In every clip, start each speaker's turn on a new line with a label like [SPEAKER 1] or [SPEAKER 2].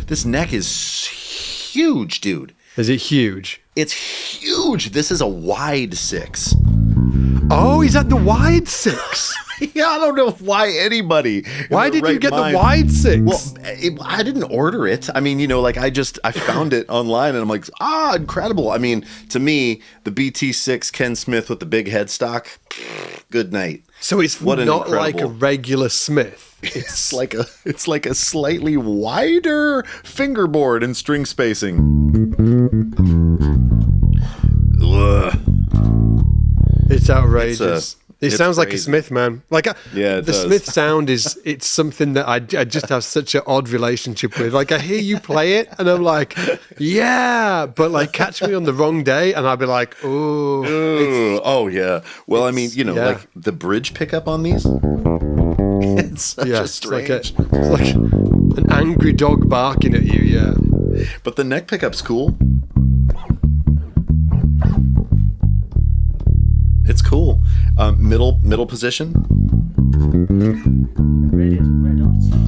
[SPEAKER 1] This neck is huge, dude.
[SPEAKER 2] Is it huge?
[SPEAKER 1] It's huge. This is a wide 6.
[SPEAKER 2] Oh, he's at the wide 6.
[SPEAKER 1] Yeah, I don't know why anybody.
[SPEAKER 2] Why did you get the wide 6?
[SPEAKER 1] Well, I didn't order it. I mean, like I found it online and I'm like, incredible. I mean, to me, the BT6 Ken Smith with the big headstock, good night.
[SPEAKER 2] So it's not like a regular Smith.
[SPEAKER 1] It's like a slightly wider fingerboard and string spacing. Ugh.
[SPEAKER 2] It's outrageous. It sounds
[SPEAKER 1] crazy.
[SPEAKER 2] like a Smith, man. Like the Smith sound it's something that I just have such an odd relationship with. Like I hear you play it and I'm like, yeah, but like catch me on the wrong day and I'll be like,
[SPEAKER 1] oh yeah. Well, I mean, like the bridge pickup on these. It's such a strange.
[SPEAKER 2] It's like an angry dog barking at you, yeah.
[SPEAKER 1] But the neck pickup's cool. It's cool. Middle position.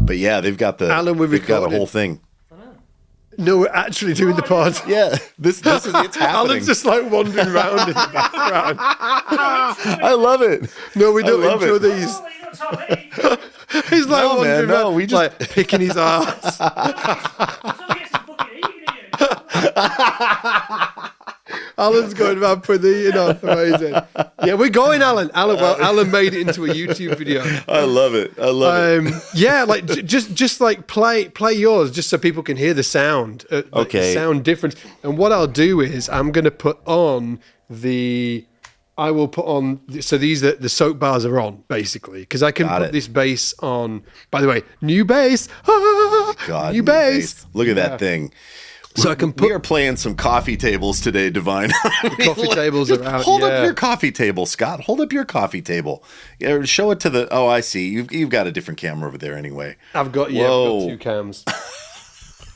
[SPEAKER 1] But yeah, they've got the a whole thing.
[SPEAKER 2] No, we're actually doing the pod.
[SPEAKER 1] Yeah, this is it's happening.
[SPEAKER 2] Alan's just like wandering around in the background.
[SPEAKER 1] I love it.
[SPEAKER 2] No, we don't intro these. He's like wandering around,
[SPEAKER 1] we just
[SPEAKER 2] like picking his ass. Alan's going around putting the eating on. Amazing. Yeah, we're going, Alan. Alan made it into a YouTube video.
[SPEAKER 1] I love it. It.
[SPEAKER 2] Yeah, like just like play yours, just so people can hear the sound.
[SPEAKER 1] Okay.
[SPEAKER 2] The sound difference. And what I'll do is I'm going to put on so these the soap bars are on basically because I can put this bass on. By the way, new bass.
[SPEAKER 1] God,
[SPEAKER 2] new bass.
[SPEAKER 1] Look at that thing.
[SPEAKER 2] So I can
[SPEAKER 1] we are playing some coffee tables today, Divine.
[SPEAKER 2] Coffee tables are out.
[SPEAKER 1] Hold up your coffee table, Scott. Hold up your coffee table. Yeah, show it to the. Oh, I see. You've got a different camera over there anyway.
[SPEAKER 2] I've got 2 cams.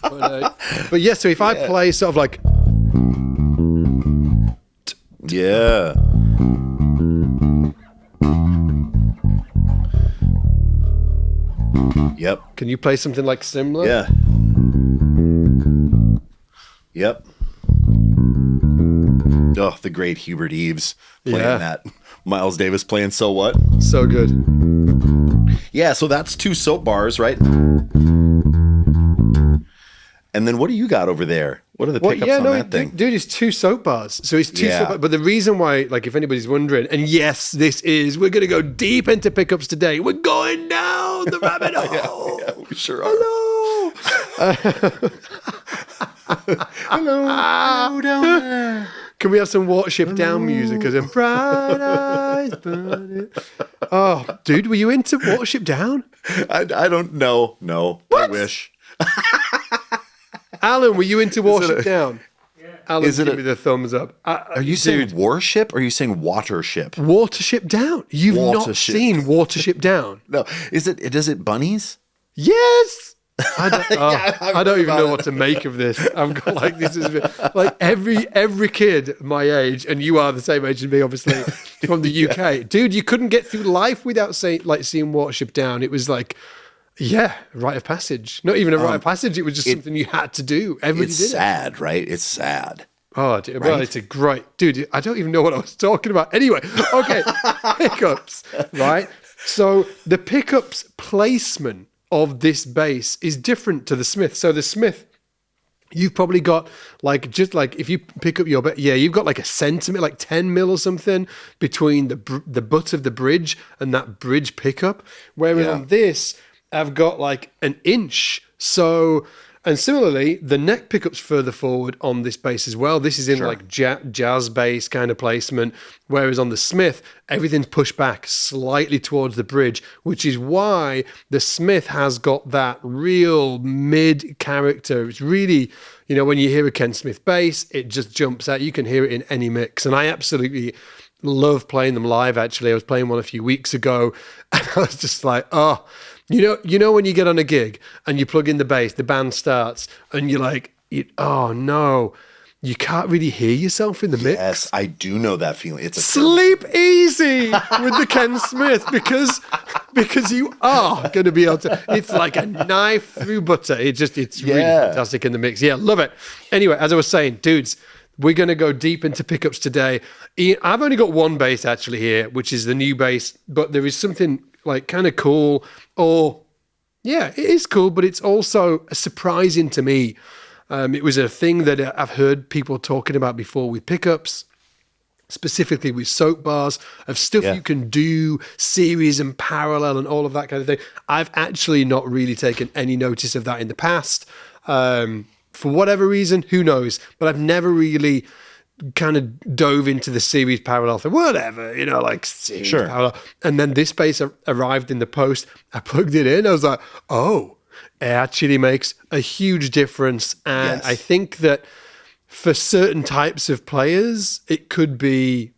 [SPEAKER 2] But yeah, so if I play sort of like.
[SPEAKER 1] Yeah. Yep.
[SPEAKER 2] Can you play something like similar?
[SPEAKER 1] Yeah. Yep. Oh, the great Hubert Eaves playing that. Miles Davis playing So What?
[SPEAKER 2] So good.
[SPEAKER 1] Yeah, so that's 2 soap bars, right? And then what do you got over there? What are the pickups on that thing?
[SPEAKER 2] Dude, it's 2 soap bars. So it's 2 soap bars. But the reason why, like, if anybody's wondering, and yes, we're going to go deep into pickups today. We're going down the rabbit hole.
[SPEAKER 1] Yeah, we sure are.
[SPEAKER 2] Hello.
[SPEAKER 1] Hello down there.
[SPEAKER 2] Can we have some Watership Down music? Because in bright eyes burning. Oh, dude, were you into Watership Down?
[SPEAKER 1] I don't know. No, what? I wish.
[SPEAKER 2] Alan, were you into Watership Down?
[SPEAKER 3] Yeah.
[SPEAKER 2] Alan, give me the thumbs up.
[SPEAKER 1] Are you saying Warship or are you saying Watership?
[SPEAKER 2] Watership Down. You've not seen Watership Down?
[SPEAKER 1] No. Does it bunnies?
[SPEAKER 2] Yes. I don't even know what to make of this. I've got like this is like every kid my age, and you are the same age as me, obviously, from the UK. Dude, you couldn't get through life without seeing Watership Down. It was like, rite of passage. Not even a rite of passage. It was just something you had to do. Everybody did it. It's
[SPEAKER 1] sad, right? It's sad.
[SPEAKER 2] Oh, dude, well, it's a great... Dude, I don't even know what I was talking about. Anyway, okay, pickups, right? So the pickups placement of this bass is different to the Smith. So the Smith, you've probably got if you pick up your bass, you've got like a centimeter, like 10 mil or something between the butt of the bridge and that bridge pickup. Whereas on this, I've got like an inch. So, and similarly, the neck pickup's further forward on this bass as well. This is in like jazz bass kind of placement. Whereas on the Smith, everything's pushed back slightly towards the bridge, which is why the Smith has got that real mid character. It's really, when you hear a Ken Smith bass, it just jumps out. You can hear it in any mix. And I absolutely love playing them live, actually. I was playing one a few weeks ago, and I was just like, oh... You know when you get on a gig and you plug in the bass, the band starts, and you're like, oh no, you can't really hear yourself in the mix.
[SPEAKER 1] Yes, I do know that feeling. It's
[SPEAKER 2] Sleep easy with the Ken Smith because because you are going to be able to. It's like a knife through butter. It's really fantastic in the mix. Yeah, love it. Anyway, as I was saying, dudes, we're going to go deep into pickups today. I've only got one bass actually here, which is the new bass, but there is something like kind of cool, or yeah, it is cool, but it's also surprising to me. It was a thing that I've heard people talking about before with pickups, specifically with soap bars, of stuff you can do, series and parallel and all of that kind of thing. I've actually not really taken any notice of that in the past. For whatever reason, who knows? But I've never really kind of dove into the series parallel thing, whatever, like series parallel. And then this bass arrived in the post. I plugged it in. I was like, oh, it actually makes a huge difference. And I think that for certain types of players, it could be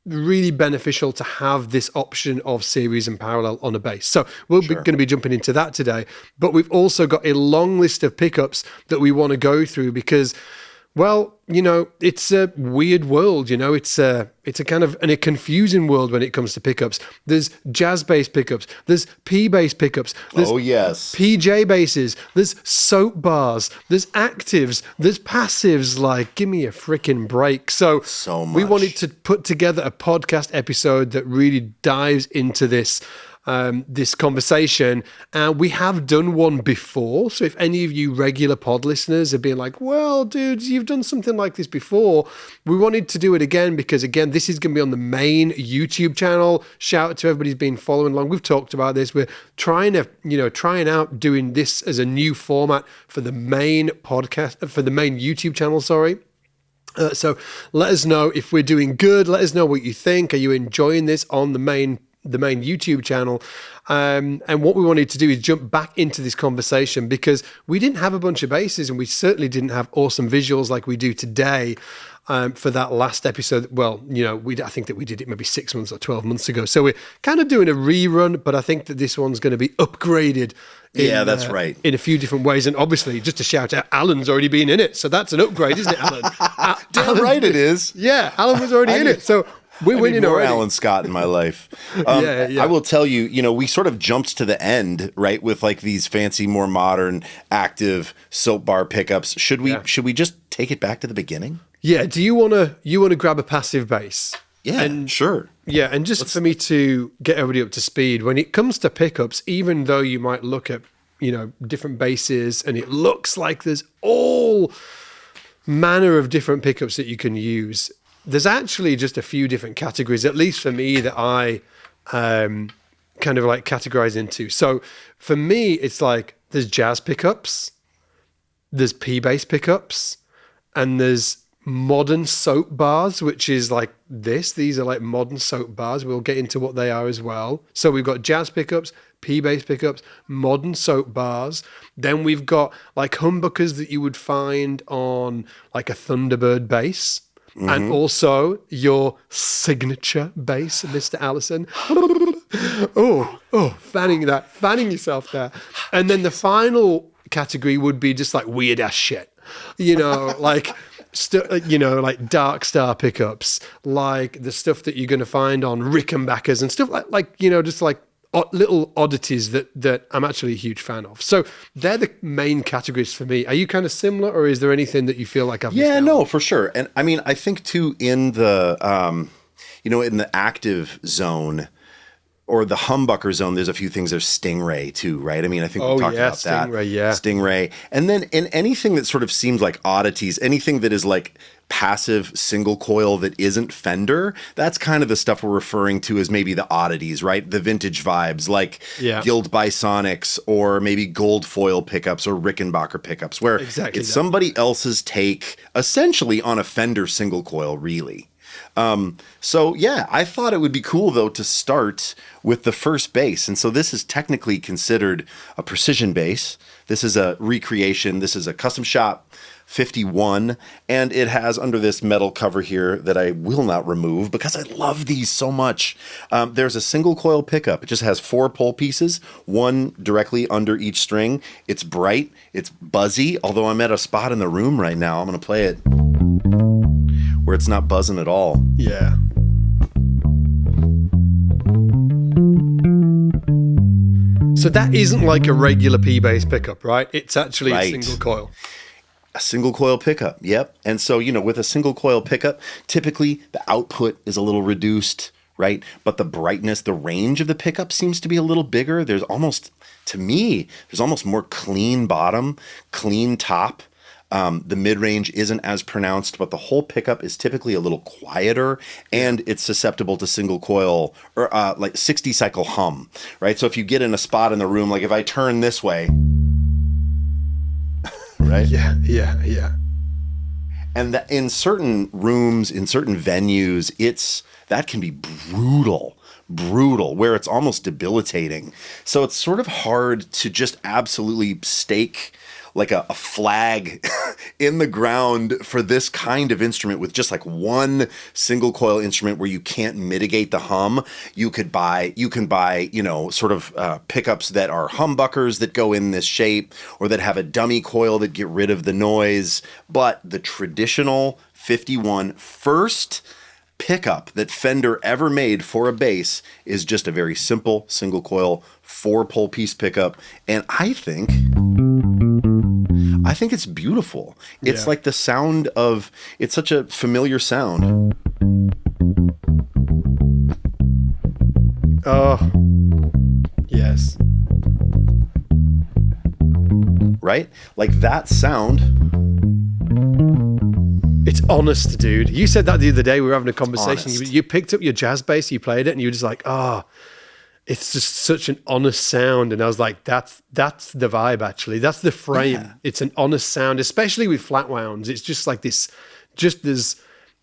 [SPEAKER 2] really beneficial to have this option of series and parallel on a bass. So we're going to be jumping into that today. But we've also got a long list of pickups that we want to go through because, well, it's a weird world. It's a kind of a confusing world when it comes to pickups. There's jazz bass pickups. There's P bass pickups. There's PJ basses. There's soap bars. There's actives. There's passives. Like, give me a freaking break. So much. We wanted to put together a podcast episode that really dives into this conversation. And we have done one before. So if any of you regular pod listeners are being like, well, dudes, you've done something like this before, we wanted to do it again because, again, this is going to be on the main YouTube channel. Shout out to everybody who's been following along. We've talked about this. We're trying out doing this as a new format for the main podcast, for the main YouTube channel, sorry. So let us know if we're doing good. Let us know what you think. Are you enjoying this on the main YouTube channel? And what we wanted to do is jump back into this conversation because we didn't have a bunch of basses and we certainly didn't have awesome visuals like we do today for that last episode. Well, I think that we did it maybe 6 months or 12 months ago. So we're kind of doing a rerun, but I think that this one's going to be upgraded.
[SPEAKER 1] That's right.
[SPEAKER 2] In a few different ways. And obviously, just to shout out, Alan's already been in it. So that's an upgrade, isn't it, Alan?
[SPEAKER 1] Damn right it is.
[SPEAKER 2] Yeah, Alan was already in it. So we're winning
[SPEAKER 1] more
[SPEAKER 2] already.
[SPEAKER 1] Alan Scott in my life. I will tell you, we sort of jumped to the end, right, with like these fancy, more modern, active soap bar pickups. Should we just take it back to the beginning?
[SPEAKER 2] Yeah. Do you want to grab a passive bass?
[SPEAKER 1] Yeah, sure.
[SPEAKER 2] Yeah, and for me to get everybody up to speed, when it comes to pickups, even though you might look at, different basses and it looks like there's all manner of different pickups that you can use, there's actually just a few different categories, at least for me, that I kind of like categorize into. So for me, it's like there's jazz pickups, there's P-bass pickups, and there's modern soap bars, which is like this. These are like modern soap bars. We'll get into what they are as well. So we've got jazz pickups, P-bass pickups, modern soap bars. Then we've got like humbuckers that you would find on like a Thunderbird bass. Mm-hmm. And also your signature bass, Mr. Allison. Fanning yourself there. And then the final category would be just like weird ass shit, like like dark star pickups, like the stuff that you're going to find on Rickenbackers and stuff like just like little oddities that I'm actually a huge fan of. So they're the main categories for me. Are you kind of similar, or is there anything that you feel like I've missed out?
[SPEAKER 1] No, for sure. And I mean, I think too, in the in the active zone or the humbucker zone, there's a few things. There's Stingray too, right? I mean, I think we talked about that. Stingray. And then in anything that sort of seems like oddities, anything that is like passive single coil that isn't Fender, that's kind of the stuff we're referring to as maybe the oddities, right? The vintage vibes, like Guild Bisonics or maybe gold foil pickups or Rickenbacker pickups, where it's somebody else's take essentially on a Fender single coil, really. I thought it would be cool though to start with the first bass. And so this is technically considered a precision bass. This is a recreation. This is a custom shop 51, and it has under this metal cover here that I will not remove because I love these so much. There's a single coil pickup. It just has 4 pole pieces, one directly under each string. It's bright, it's buzzy, although I'm at a spot in the room right now. I'm going to play it where it's not buzzing at all.
[SPEAKER 2] Yeah. So that isn't like a regular P-bass pickup, right? It's actually
[SPEAKER 1] Right.
[SPEAKER 2] a single coil.
[SPEAKER 1] A single coil pickup, yep. And so, with a single coil pickup, typically the output is a little reduced, right? But the brightness, the range of the pickup seems to be a little bigger. There's almost more clean bottom, clean top. The mid-range isn't as pronounced, but the whole pickup is typically a little quieter, and it's susceptible to single coil or like 60 cycle hum, right? So if you get in a spot in the room, like if I turn this way, right?
[SPEAKER 2] Yeah.
[SPEAKER 1] And that in certain rooms, in certain venues, that can be brutal, where it's almost debilitating. So it's sort of hard to just absolutely stake like a flag in the ground for this kind of instrument with just like one single coil instrument where you can't mitigate the hum. You can buy, pickups that are humbuckers that go in this shape, or that have a dummy coil that get rid of the noise. But the traditional 51 first pickup that Fender ever made for a bass is just a very simple single coil 4-pole piece pickup. And I think it's beautiful. It's like the sound of, it's such a familiar sound.
[SPEAKER 2] Oh, yes.
[SPEAKER 1] Right? Like that sound.
[SPEAKER 2] It's honest, dude. You said that the other day. We were having a conversation.
[SPEAKER 1] Honest.
[SPEAKER 2] You picked up your jazz bass, you played it, and you were just like, it's just such an honest sound. And I was like, that's the vibe, actually. That's the frame. Yeah. It's an honest sound, especially with flat wounds. It's just like this, there's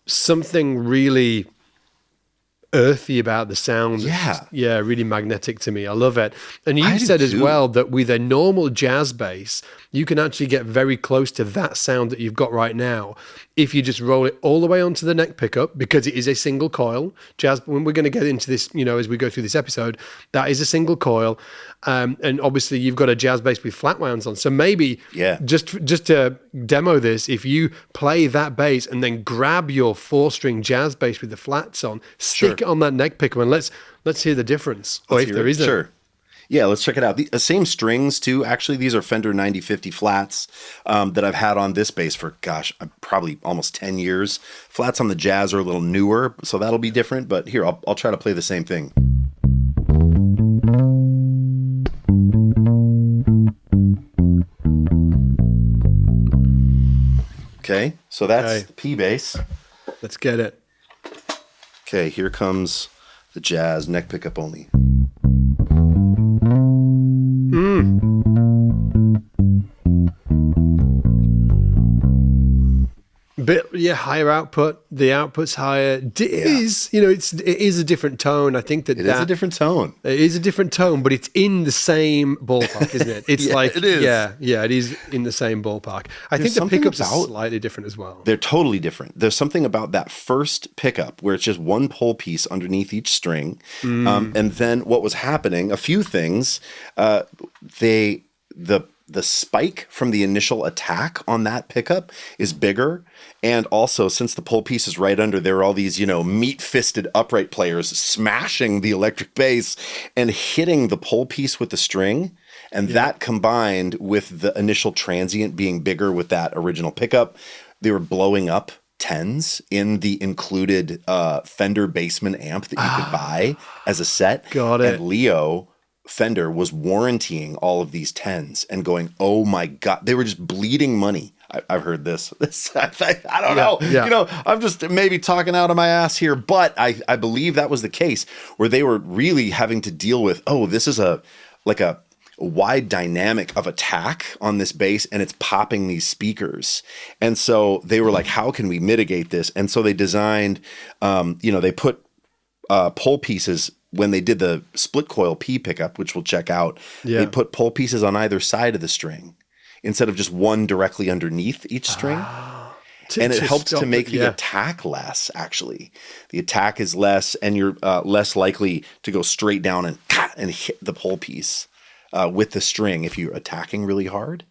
[SPEAKER 2] something really earthy about the sound.
[SPEAKER 1] Yeah.
[SPEAKER 2] Really magnetic to me. I love it. And you said as well that with a normal jazz bass, you can actually get very close to that sound that you've got right now if you just roll it all the way onto the neck pickup, because it is a single coil. Jazz, when we're going to get into this, as we go through this episode, that is a single coil. And obviously you've got a jazz bass with flat wounds on. So maybe just to demo this, if you play that bass and then grab your 4-string jazz bass with the flats on, stick it on that neck pickup, and let's hear the difference. Or if there isn't.
[SPEAKER 1] Sure. Yeah, let's check it out. The same strings too. Actually, these are Fender 9050 flats that I've had on this bass for, probably almost 10 years. Flats on the Jazz are a little newer, so that'll be different. But here, I'll try to play the same thing. Okay, so that's the P bass.
[SPEAKER 2] Let's get it.
[SPEAKER 1] Okay, here comes the Jazz neck pickup only.
[SPEAKER 2] Bit higher output. The output's higher. It is a different tone. I think that
[SPEAKER 1] it is a different tone.
[SPEAKER 2] It is a different tone, but it's in the same ballpark, isn't it? It's
[SPEAKER 1] it is.
[SPEAKER 2] Yeah, it is in the same ballpark. I think the pickups are slightly different as well.
[SPEAKER 1] They're totally different. There's something about that first pickup where it's just one pole piece underneath each string, and then what was happening? A few things. The spike from the initial attack on that pickup is bigger. And also, since the pole piece is right under, there are all these, meat-fisted upright players smashing the electric bass and hitting the pole piece with the string. And that combined with the initial transient being bigger with that original pickup, they were blowing up tens in the included Fender Bassman amp that you could buy as a set.
[SPEAKER 2] Got it.
[SPEAKER 1] And Fender was warrantying all of these tens and going, oh my God, they were just bleeding money. I've heard this. I don't know.
[SPEAKER 2] Yeah.
[SPEAKER 1] I'm just maybe talking out of my ass here, but I believe that was the case where they were really having to deal with, this is a wide dynamic of attack on this bass, and it's popping these speakers. And so they were like, how can we mitigate this? And so they designed, they put pole pieces. When they did the split coil P pickup, which we'll check out, they put pole pieces on either side of the string instead of just one directly underneath each string. And it helps to make the attack less, actually. The attack is less, and you're less likely to go straight down and hit the pole piece with the string if you're attacking really hard.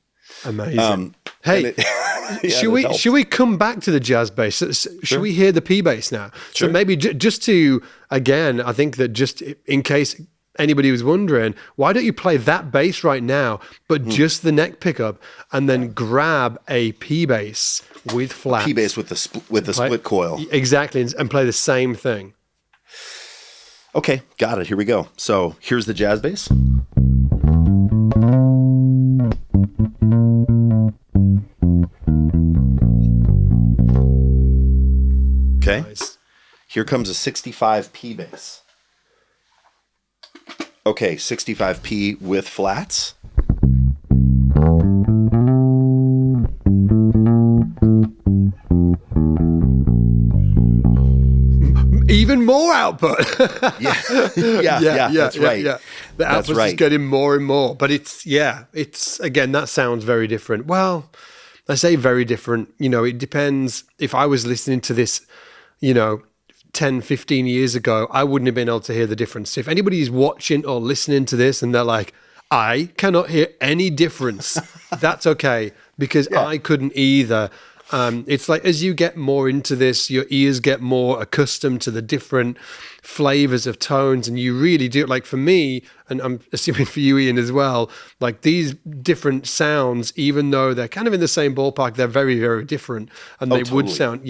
[SPEAKER 2] Amazing. Should we come back to the jazz bass? Should we hear the P bass now?
[SPEAKER 1] Sure.
[SPEAKER 2] So maybe just to, again, I think that just in case anybody was wondering, why don't you play that bass right now, but just the neck pickup, and then grab a P bass with flats.
[SPEAKER 1] P bass with the split coil.
[SPEAKER 2] Exactly, and play the same thing.
[SPEAKER 1] Okay, got it. Here we go. So here's the jazz bass. Okay. Nice. Here comes a 65 P bass. Okay, 65 P with flats.
[SPEAKER 2] Even more output.
[SPEAKER 1] yeah, that's right.
[SPEAKER 2] Yeah. The output is getting more and more, but it's again, that sounds very different. Well, I say very different. It depends. If I was listening to this, 10, 15 years ago, I wouldn't have been able to hear the difference. If anybody's watching or listening to this and they're like, I cannot hear any difference, that's okay, because I couldn't either. It's like, as you get more into this, your ears get more accustomed to the different flavors of tones, and you really do. Like for me, and I'm assuming for you, Ian, as well, like these different sounds, even though they're kind of in the same ballpark, they're very, very different, and they would sound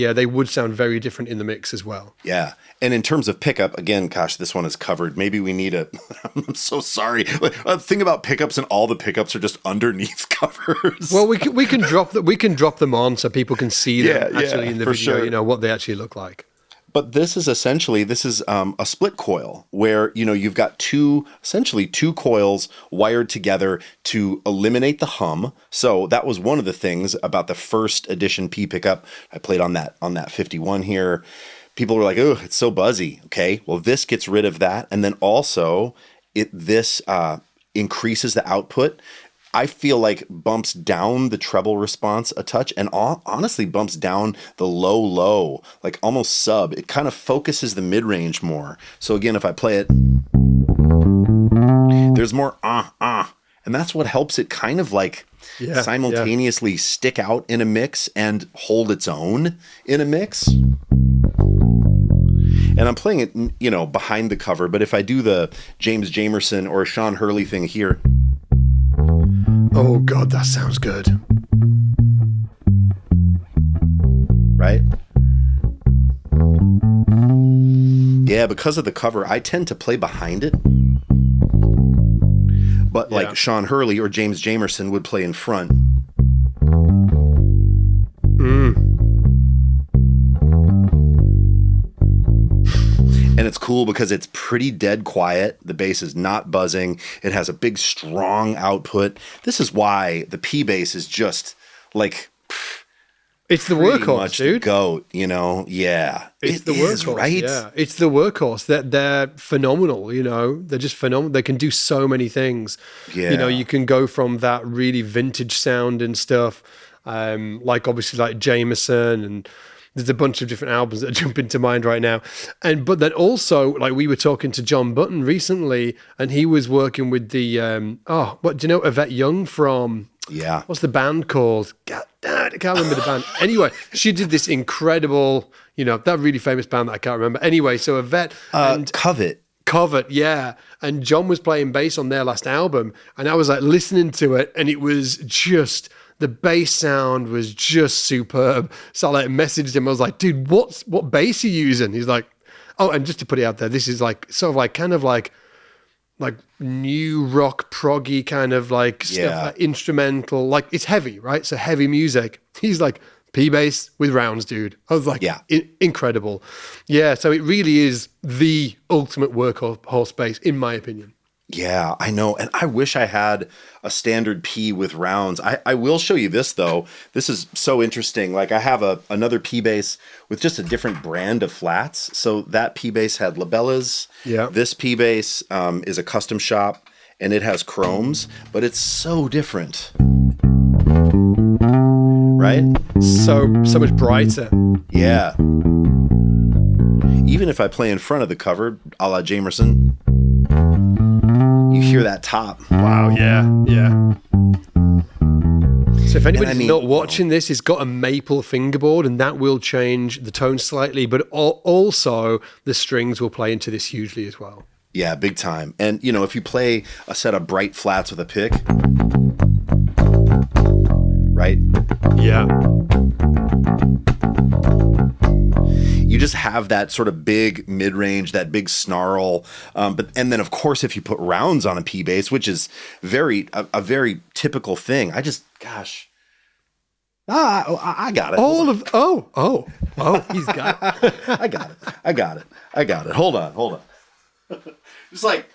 [SPEAKER 2] very different in the mix as well.
[SPEAKER 1] Yeah. And in terms of pickup, again, gosh, this one is covered. Maybe we need I'm so sorry. The thing about pickups, and all the pickups are just underneath covers.
[SPEAKER 2] Well, we can drop them on so people can see them actually in the video.
[SPEAKER 1] Sure.
[SPEAKER 2] What they actually look like.
[SPEAKER 1] But this is a split coil where, you've got two coils wired together to eliminate the hum. So that was one of the things about the first edition P pickup. I played on that 51 here. People were like, oh, it's so buzzy. Okay, well, this gets rid of that. And then also this increases the output. I feel like bumps down the treble response a touch, and honestly bumps down the low, like almost sub. It kind of focuses the mid-range more. So again, if I play it, there's more and that's what helps it kind of like simultaneously stick out in a mix and hold its own in a mix. And I'm playing it, behind the cover, but if I do the James Jamerson or Sean Hurley thing here,
[SPEAKER 2] oh God, that sounds good.
[SPEAKER 1] Right? Yeah, because of the cover, I tend to play behind it. But like Sean Hurley or James Jamerson would play in front. And it's cool because it's pretty dead quiet. The bass is not buzzing. It has a big, strong output. This is why the P bass is just like...
[SPEAKER 2] It's the workhorse, dude.
[SPEAKER 1] The GOAT, Yeah.
[SPEAKER 2] It's the workhorse, right? Yeah, it's the workhorse. They're phenomenal, They're just phenomenal. They can do so many things.
[SPEAKER 1] Yeah.
[SPEAKER 2] You can go from that really vintage sound and stuff, like obviously like Jameson, and there's a bunch of different albums that jump into mind right now. But then also, like we were talking to John Button recently, and he was working with the, what do you know Yvette Young from...
[SPEAKER 1] Yeah.
[SPEAKER 2] What's the band called? God damn it, I can't remember the band. Anyway, she did this incredible, that really famous band that I can't remember. Anyway, so Yvette and Covet, yeah. And John was playing bass on their last album, and I was like listening to it, and it was just, the bass sound was just superb. So I like messaged him. I was like, dude, what bass are you using? He's like, oh, and just to put it out there, this is like sort of like kind of like new rock proggy kind of like stuff, like instrumental, like it's heavy, right? So heavy music. He's like, P bass with rounds, dude. I was like, incredible. Yeah, so it really is the ultimate workhorse bass, in my opinion.
[SPEAKER 1] Yeah, I know. And I wish I had a standard P with rounds. I will show you this, though. This is so interesting. Like I have another P bass with just a different brand of flats. So that P bass had labellas.
[SPEAKER 2] Yeah.
[SPEAKER 1] This P bass is a custom shop, and it has chromes, but it's so different. Right?
[SPEAKER 2] So much brighter.
[SPEAKER 1] Yeah. Even if I play in front of the cover, a la Jamerson, you hear that top.
[SPEAKER 2] Wow, yeah. So if anybody's not watching this, it's got a maple fingerboard, and that will change the tone slightly, but also the strings will play into this hugely as well.
[SPEAKER 1] Yeah, big time. And, if you play a set of bright flats with a pick, right?
[SPEAKER 2] Yeah.
[SPEAKER 1] You just have that sort of big mid-range, that big snarl. And then, of course, if you put rounds on a P bass, which is a very typical thing, I got it.
[SPEAKER 2] He's got it.
[SPEAKER 1] I got it. Hold on. Just like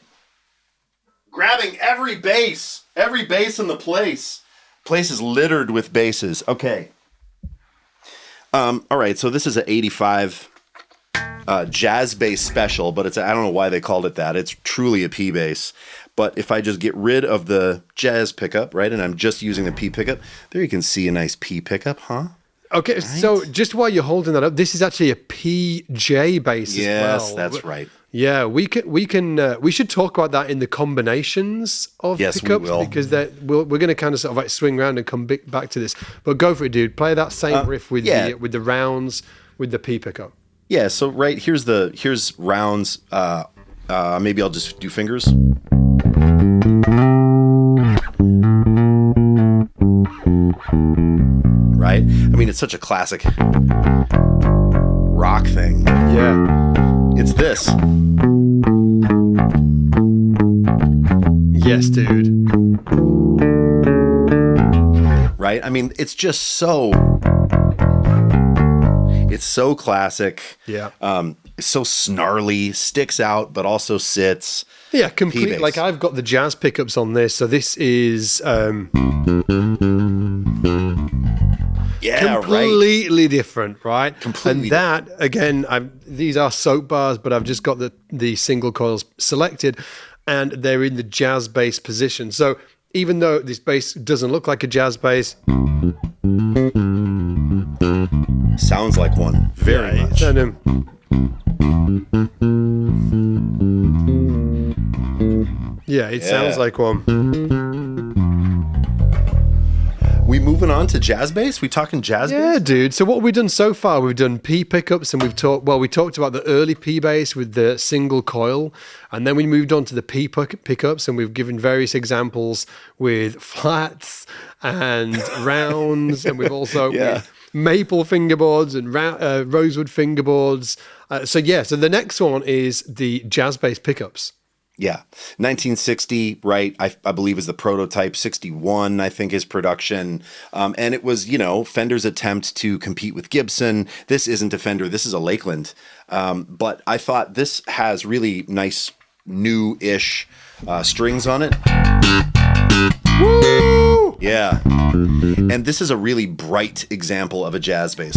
[SPEAKER 1] grabbing every bass in the place. Place is littered with basses. Okay. All right, so this is an 85 jazz bass special, but I don't know why they called it that. It's truly a P bass. But if I just get rid of the jazz pickup, right, and I'm just using the P pickup, there you can see a nice P pickup, huh?
[SPEAKER 2] Okay, right. So just while you're holding that up, this is actually a PJ bass as well.
[SPEAKER 1] Yes, that's right.
[SPEAKER 2] Yeah, we should talk about that in the combinations of pickups,
[SPEAKER 1] we will.
[SPEAKER 2] Because we're going to kind of sort of like swing around and come back to this. But go for it, dude. Play that same riff with the rounds with the P pickup.
[SPEAKER 1] Yeah. So right here's rounds. Maybe I'll just do fingers. Right. I mean, it's such a classic rock thing.
[SPEAKER 2] Yeah.
[SPEAKER 1] It's this.
[SPEAKER 2] Yes, dude.
[SPEAKER 1] Right? I mean, it's just so classic.
[SPEAKER 2] Yeah.
[SPEAKER 1] It's so snarly, sticks out, but also sits.
[SPEAKER 2] Yeah, completely. Like I've got the jazz pickups on this, so this is completely different, right?
[SPEAKER 1] Completely.
[SPEAKER 2] And that again, these are soap bars, but I've just got the single coils selected, and they're in the jazz bass position. So even though this bass doesn't look like a jazz bass,
[SPEAKER 1] sounds like one very much.
[SPEAKER 2] It sounds like one.
[SPEAKER 1] We moving on to jazz bass? We talking jazz bass?
[SPEAKER 2] Yeah, dude. So what have we done so far? We've done P pickups, and we talked about the early P bass with the single coil, and then we moved on to the P pickups, and we've given various examples with flats and rounds, and we've also with maple fingerboards and rosewood fingerboards. So the next one is the jazz bass pickups.
[SPEAKER 1] Yeah. 1960, right, I believe is the prototype. 61, I think, is production. And it was, Fender's attempt to compete with Gibson. This isn't a Fender. This is a Lakeland. But I thought this has really nice, new-ish strings on it.
[SPEAKER 2] Woo!
[SPEAKER 1] Yeah. And this is a really bright example of a jazz bass.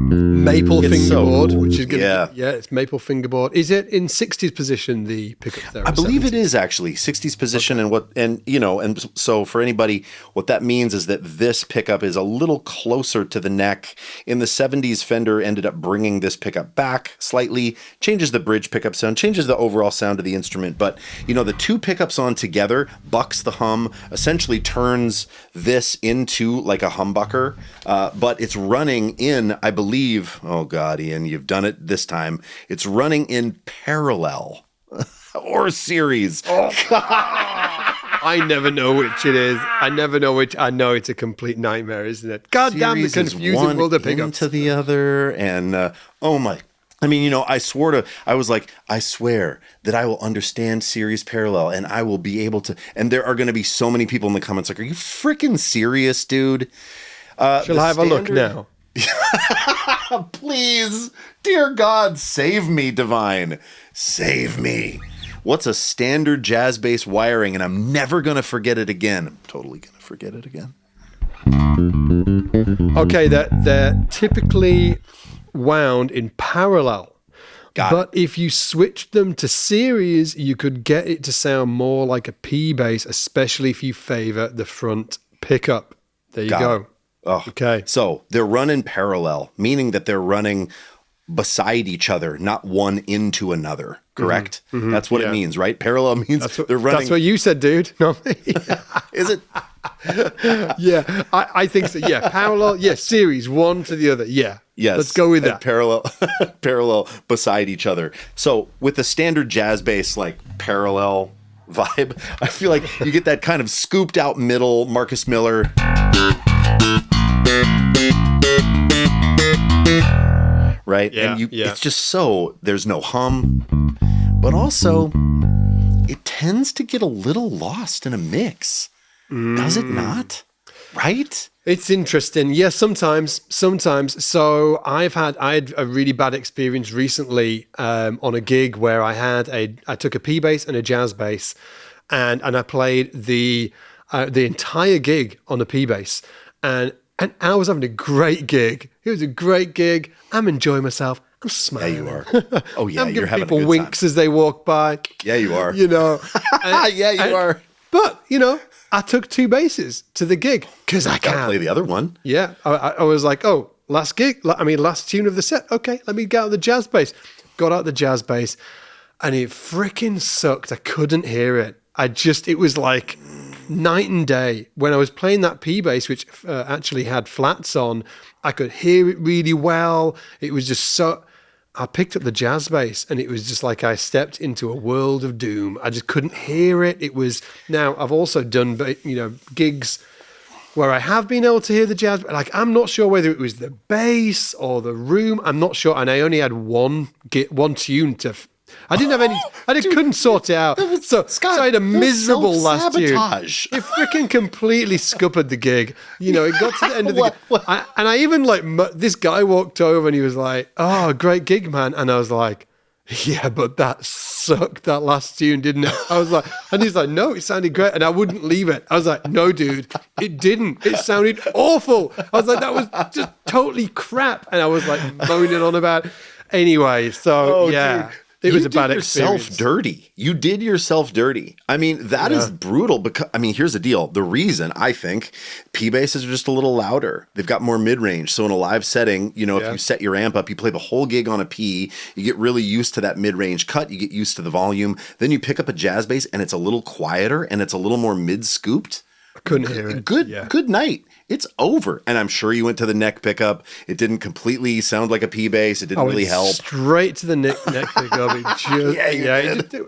[SPEAKER 2] Maple fingerboard,
[SPEAKER 1] so cool.
[SPEAKER 2] Which is good. Yeah, it's maple fingerboard. Is it in 60s position, the pickup there?
[SPEAKER 1] I believe 70s? It is actually 60s position. Okay. And so for anybody, what that means is that this pickup is a little closer to the neck. In the 70s, Fender ended up bringing this pickup back slightly, changes the bridge pickup sound, changes the overall sound of the instrument. But, the two pickups on together bucks the hum, essentially turns this into like a humbucker, but it's running in, I believe, oh God, Ian, you've done it this time. It's running in parallel or series.
[SPEAKER 2] Oh. I never know which it is. I never know which. I know it's a complete nightmare, isn't it? God damn the confusing world of pickups.
[SPEAKER 1] To the other, and oh my. I mean, I swear that I will understand series parallel and I will be able to, and there are going to be so many people in the comments like, are you freaking serious, dude?
[SPEAKER 2] Shall I have a look now?
[SPEAKER 1] Please, dear God, save me, Divine. Save me. What's a standard jazz bass wiring? And I'm never going to forget it again. I'm totally going to forget it again.
[SPEAKER 2] Okay, they're typically wound in parallel. But if you switch them to series, you could get it to sound more like a P bass, especially if you favor the front pickup. There you go.
[SPEAKER 1] Oh,
[SPEAKER 2] okay.
[SPEAKER 1] So they're running parallel, meaning that they're running beside each other, not one into another. Correct? Mm-hmm. That's what it means, right? Parallel means they're running.
[SPEAKER 2] That's what you said, dude. Not me.
[SPEAKER 1] Is it?
[SPEAKER 2] Yeah, I think so. Yeah, parallel. Yeah, series one to the other. Yeah.
[SPEAKER 1] Yes.
[SPEAKER 2] Let's go with that.
[SPEAKER 1] Parallel beside each other. So with the standard jazz bass, like parallel vibe, I feel like you get that kind of scooped out middle Marcus Miller. Right?
[SPEAKER 2] Yeah,
[SPEAKER 1] and it's just so, there's no hum, but also it tends to get a little lost in a mix. Does it not? Right?
[SPEAKER 2] It's interesting. Yeah, sometimes. So I had a really bad experience recently on a gig where I took a P bass and a jazz bass, and I played the entire gig on a P bass, and I was having a great gig. It was a great gig. I'm enjoying myself. I'm smiling.
[SPEAKER 1] Yeah, you are. Oh yeah,
[SPEAKER 2] I'm
[SPEAKER 1] you're
[SPEAKER 2] giving
[SPEAKER 1] having
[SPEAKER 2] people
[SPEAKER 1] a good
[SPEAKER 2] winks
[SPEAKER 1] time.
[SPEAKER 2] as they walk by.
[SPEAKER 1] Yeah, you are.
[SPEAKER 2] You know.
[SPEAKER 1] Yeah, you are.
[SPEAKER 2] But I took two basses to the gig because I
[SPEAKER 1] Gotta
[SPEAKER 2] can.
[SPEAKER 1] play the other one.
[SPEAKER 2] Yeah, I was like, oh, last tune of the set. Okay, let me get out the jazz bass. Got out the jazz bass, and it freaking sucked. I couldn't hear it. It was like night and day. When I was playing that P bass, which actually had flats on, I could hear it really well. It was just so... I picked up the jazz bass, and it was just like I stepped into a world of doom. I just couldn't hear it. It was... Now, I've also done, gigs where I have been able to hear the jazz. Like, I'm not sure whether it was the bass or the room. I'm not sure. And I only had one tune to... I didn't have any... couldn't sort it out. So I had a miserable last tune. It freaking completely scuppered the gig. It got to the end of the gig. And I even, this guy walked over and he was like, oh, great gig, man. And I was like, yeah, but that sucked, that last tune, didn't it? I was like... And he's like, no, it sounded great. And I wouldn't leave it. I was like, no, dude, it didn't. It sounded awful. I was like, that was just totally crap. And I was like moaning on about... Anyway, so, yeah. Dude. It was a bad experience.
[SPEAKER 1] You did yourself dirty. I mean, that is brutal because, here's the deal. The reason I think P basses are just a little louder. They've got more mid-range. So in a live setting, if you set your amp up, you play the whole gig on a P, you get really used to that mid-range cut, you get used to the volume. Then you pick up a jazz bass and it's a little quieter and it's a little more mid-scooped.
[SPEAKER 2] I couldn't hear it.
[SPEAKER 1] Good night. It's over. And I'm sure you went to the neck pickup. It didn't completely sound like a P bass. It didn't really help.
[SPEAKER 2] Straight to the neck pickup.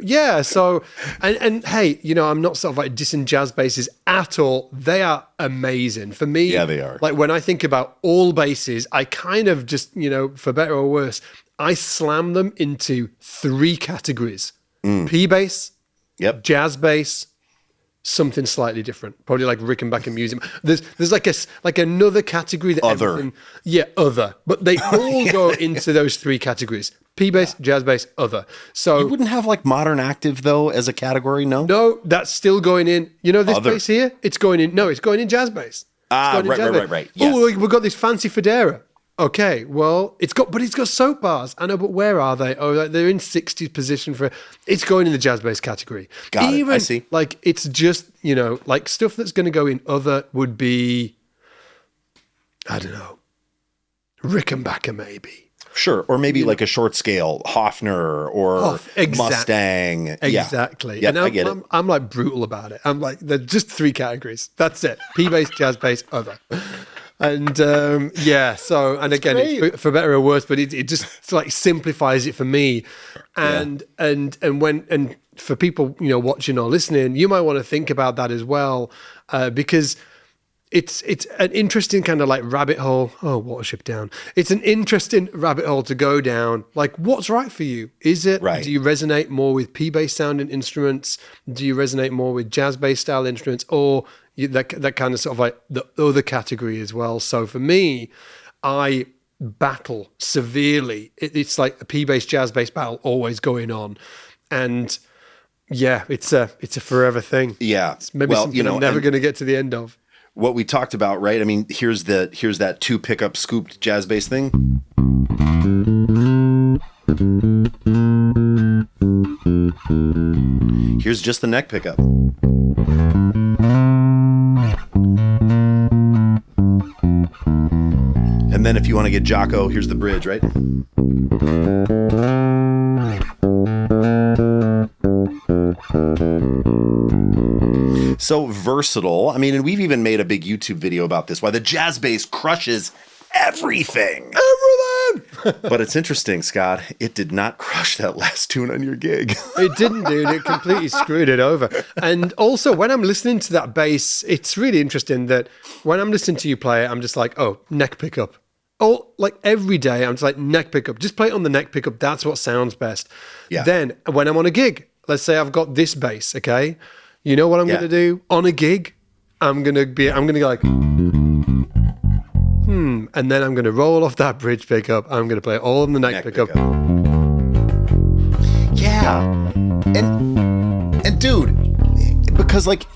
[SPEAKER 2] Yeah. So, and hey, I'm not sort of like dissing jazz basses at all. They are amazing. For me,
[SPEAKER 1] yeah, they are.
[SPEAKER 2] Like when I think about all basses, I kind of just, for better or worse, I slam them into three categories. P bass, jazz bass, something slightly different, probably like Rickenbacker music. There's like another category that
[SPEAKER 1] other,
[SPEAKER 2] other, but they all go into those three categories: P bass, jazz bass, other. So
[SPEAKER 1] you wouldn't have like modern active though as a category,
[SPEAKER 2] no, that's still going in. This
[SPEAKER 1] other.
[SPEAKER 2] bass here, it's going in. No, it's going in jazz bass.
[SPEAKER 1] Right. Yes.
[SPEAKER 2] Oh, we've got this fancy Federa. Okay, well, it's got soap bars. I know, but where are they? Oh, they're in 60th position for... It's going in the jazz bass category.
[SPEAKER 1] Got it, I see.
[SPEAKER 2] Like, it's just, like stuff that's going to go in other would be, I don't know, Rickenbacker maybe.
[SPEAKER 1] Sure, or maybe like a short scale, Hofner or Mustang.
[SPEAKER 2] Exactly.
[SPEAKER 1] Yeah,
[SPEAKER 2] and
[SPEAKER 1] I get it.
[SPEAKER 2] I'm like brutal about it. I'm like, they're just three categories. That's it. P bass, jazz bass, other. And so, and again, it's for better or worse, but it just like simplifies it for me. And for people, watching or listening, you might want to think about that as well, because it's an interesting kind of like rabbit hole. Oh, Watership down. It's an interesting rabbit hole to go down. Like, what's right for you? Is it, do you resonate more with P-bass sounding instruments? Do you resonate more with jazz bass style instruments, or that kind of sort of like the other category as well? So for me, I battle severely. It's like a P-bass, jazz bass battle always going on. And yeah, it's a forever thing.
[SPEAKER 1] Yeah.
[SPEAKER 2] It's maybe something I'm never going to get to the end of.
[SPEAKER 1] What we talked about, right? I mean, here's that two pickup scooped jazz bass thing. Here's just the neck pickup. And then if you want to get Jocko, here's the bridge, right? so versatile. I mean, and we've even made a big YouTube video about this, why the jazz bass crushes everything. But it's interesting, Scott. It did not crush that last tune on your gig.
[SPEAKER 2] It didn't, dude. It completely screwed it over. And also, when I'm listening to that bass, it's really interesting that when I'm listening to you play it, I'm just like, oh, neck pickup. Oh, like every day, I'm just like, neck pickup. Just play it on the neck pickup. That's what sounds best. Yeah. Then, when I'm on a gig, let's say I've got this bass, okay? You know what I'm going to do? On a gig, I'm going to go like... and then I'm going to roll off that bridge pickup. I'm going to play all on the neck pickup.
[SPEAKER 1] Yeah. And dude, because like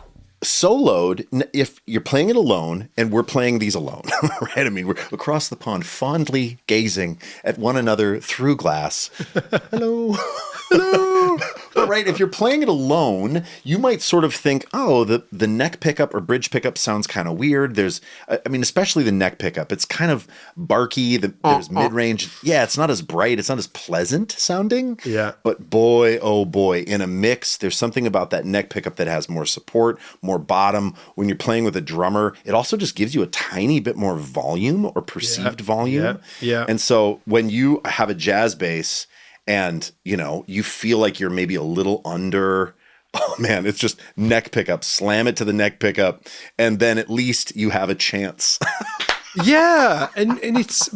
[SPEAKER 1] soloed, if you're playing it alone and we're playing these alone, right? I mean, we're across the pond fondly gazing at one another through glass. Hello. Hello. But right, if you're playing it alone, you might sort of think, oh, the neck pickup or bridge pickup sounds kind of weird. I mean, especially the neck pickup. It's kind of barky. There's mid-range. Yeah, it's not as bright. It's not as pleasant sounding.
[SPEAKER 2] Yeah.
[SPEAKER 1] But boy, oh boy, in a mix, there's something about that neck pickup that has more support, more bottom. When you're playing with a drummer, it also just gives you a tiny bit more volume or perceived volume.
[SPEAKER 2] Yeah.
[SPEAKER 1] And so when you have a jazz bass, and, you know, you feel like you're maybe a little under, oh man, it's just neck pickup, slam it to the neck pickup, and then at least you have a chance.
[SPEAKER 2] Yeah, and it's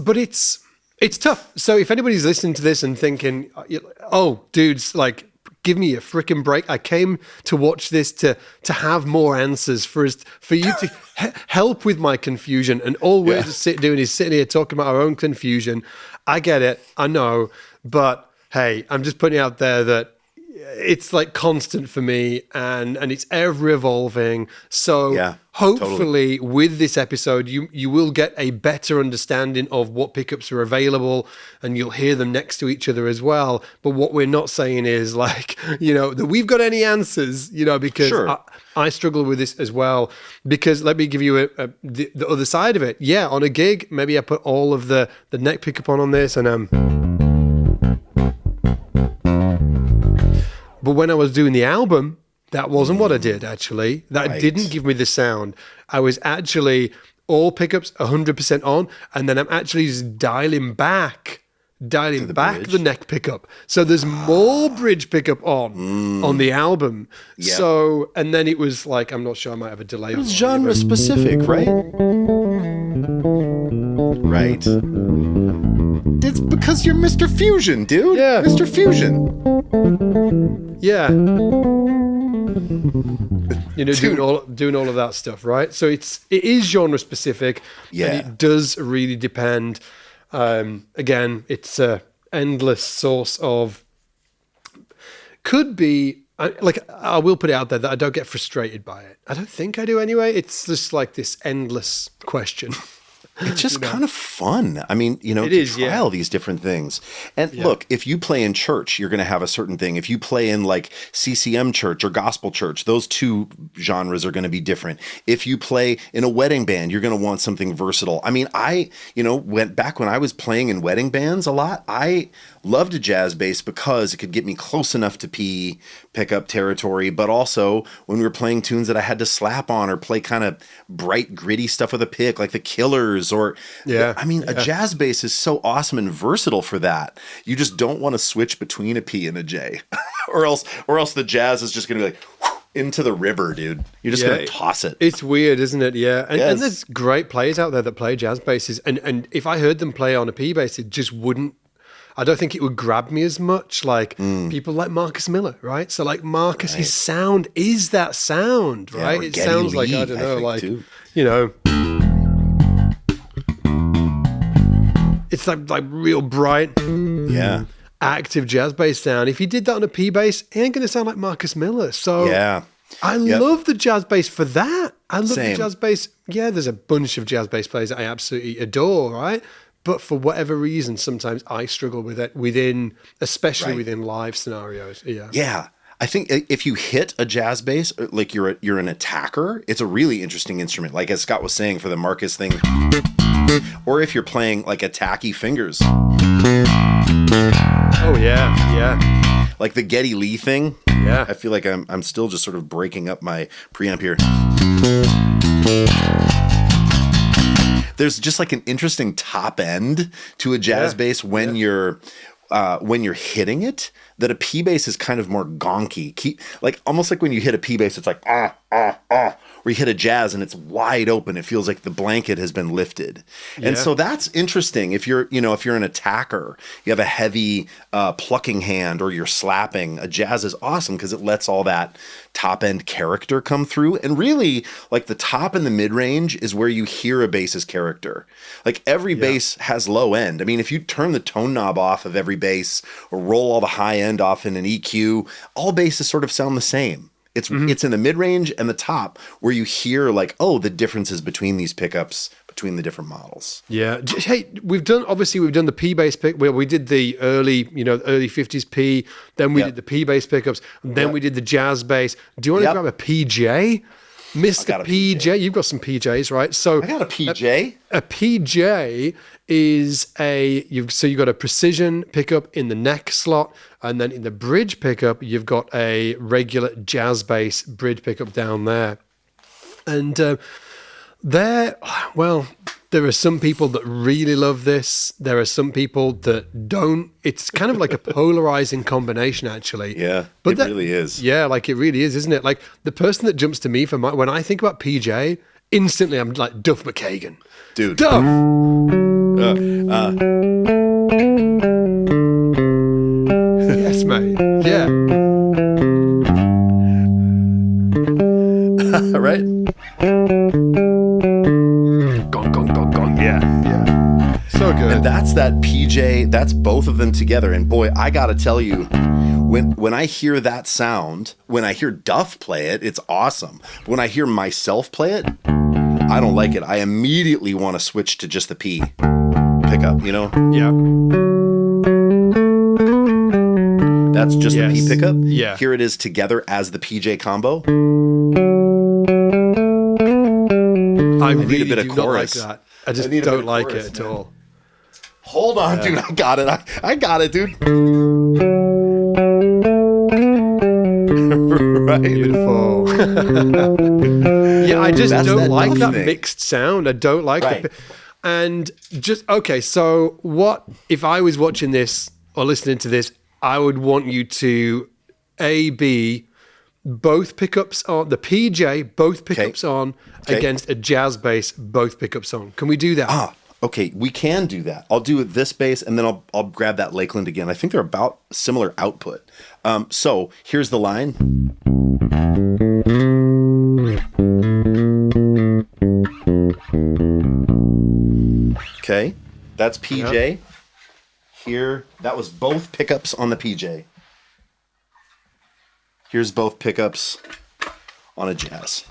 [SPEAKER 2] tough. So if anybody's listening to this and thinking, oh, dudes, like, give me a freaking break. I came to watch this to have more answers for you to help with my confusion, and all we're just doing is sitting here talking about our own confusion. I get it. I know. But hey, I'm just putting out there that it's like constant for me and it's ever evolving. So hopefully with this episode, you will get a better understanding of what pickups are available and you'll hear them next to each other as well. But what we're not saying is like, you know, that we've got any answers, you know, because I struggle with this as well. Because let me give you the other side of it. Yeah, on a gig, maybe I put all of the neck pickup on this and but when I was doing the album, that wasn't what I did, actually. That didn't give me the sound. I was actually all pickups 100% on, and then I'm actually just dialing back the neck pickup. So there's more bridge pickup on the album. Yep. So, and then it was like, I'm not sure, I might have a delay.
[SPEAKER 1] It was genre specific, right? Right. It's because you're Mr. Fusion, dude.
[SPEAKER 2] Yeah.
[SPEAKER 1] Mr. Fusion.
[SPEAKER 2] Yeah. You know, doing all of that stuff, right? So it is genre specific. Yeah. And it does really depend. Again, it's a endless source of, could be, I will put it out there that I don't get frustrated by it. I don't think I do anyway. It's just like this endless question.
[SPEAKER 1] It's just kind of fun. I mean, you know, to try all these different things. And look, if you play in church, you're going to have a certain thing. If you play in like CCM church or gospel church, those two genres are going to be different. If you play in a wedding band, you're going to want something versatile. I mean, went back when I was playing in wedding bands a lot, I loved a jazz bass because it could get me close enough to pick up territory, but also when we were playing tunes that I had to slap on or play kind of bright, gritty stuff with a pick, like the Killers a jazz bass is so awesome and versatile for that. You just don't want to switch between a P and a J or else the jazz is just going to be like into the river, dude. You're just going to toss it.
[SPEAKER 2] It's weird, isn't it? Yeah. And there's great players out there that play jazz basses. And if I heard them play on a P bass, it just wouldn't, I don't think it would grab me as much like people like Marcus Miller, right? So like Marcus, his sound is that sound, right? It sounds like, I don't know, like, you know, it's like real bright, active jazz bass sound. If he did that on a P bass, it ain't going to sound like Marcus Miller. So I love the jazz bass for that. I love the jazz bass. Yeah, there's a bunch of jazz bass players that I absolutely adore, right? But for whatever reason, sometimes I struggle with it especially within live scenarios. Yeah.
[SPEAKER 1] Yeah. I think if you hit a jazz bass, like you're an attacker, it's a really interesting instrument. Like as Scott was saying for the Marcus thing, or if you're playing like attacky fingers.
[SPEAKER 2] Oh yeah, yeah.
[SPEAKER 1] Like the Geddy Lee thing.
[SPEAKER 2] Yeah.
[SPEAKER 1] I feel like I'm still just sort of breaking up my preamp here. There's just like an interesting top end to a jazz bass when you're hitting it, that a P bass is kind of more gonky. Like almost like when you hit a P bass, it's like where you hit a jazz and it's wide open. It feels like the blanket has been lifted. And so that's interesting. If you're an attacker, you have a heavy plucking hand, or you're slapping, a jazz is awesome because it lets all that top end character come through. And really, like the top and the mid range is where you hear a bass's character. Like every bass has low end. I mean, if you turn the tone knob off of every bass or roll all the high end off in an EQ, all basses sort of sound the same. It's in the mid range and the top where you hear like, oh, the differences between these pickups between the different models.
[SPEAKER 2] Yeah. Hey, we've done the P bass pick where we did the early 50s P, then we did the P bass pickups, and then we did the jazz bass. Do you want to grab a PJ? Mr. PJ, you've got some PJs, right? So
[SPEAKER 1] I got a PJ.
[SPEAKER 2] A PJ is you've got a precision pickup in the neck slot, and then in the bridge pickup, you've got a regular jazz bass bridge pickup down there. And there are some people that really love this. There are some people that don't. It's kind of like a polarizing combination, actually.
[SPEAKER 1] Yeah, but it really is.
[SPEAKER 2] Yeah, like it really is, isn't it? Like the person that jumps to me when I think about PJ, instantly I'm like Duff McKagan.
[SPEAKER 1] Dude.
[SPEAKER 2] Duff! Yes, mate. Yeah.
[SPEAKER 1] Right?
[SPEAKER 2] Gong, gong, gong, gong. Yeah. So good.
[SPEAKER 1] And that's that PJ, that's both of them together. And boy, I gotta tell you, when I hear that sound, when I hear Duff play it, it's awesome. But when I hear myself play it, I don't like it. I immediately want to switch to just the P pickup, you know?
[SPEAKER 2] Yeah.
[SPEAKER 1] That's just the P pickup.
[SPEAKER 2] Yeah.
[SPEAKER 1] Here it is together as the PJ combo.
[SPEAKER 2] I
[SPEAKER 1] need
[SPEAKER 2] really
[SPEAKER 1] a bit of
[SPEAKER 2] do
[SPEAKER 1] chorus.
[SPEAKER 2] not like that. I just don't like it at all.
[SPEAKER 1] Hold on, dude. I got it. I got it, dude. Right?
[SPEAKER 2] Beautiful. Yeah, I just don't like that mixed sound. I don't like it. And just, okay, so what, if I was watching this or listening to this, I would want you to B, both pickups on, the PJ, both pickups on against a jazz bass, both pickups on. Can we do that?
[SPEAKER 1] Okay, we can do that. I'll do this bass, and then I'll grab that Lakeland again. I think they're about similar output. So here's the line. Okay, that's PJ. Yep. Here, that was both pickups on the PJ. Here's both pickups on a jazz.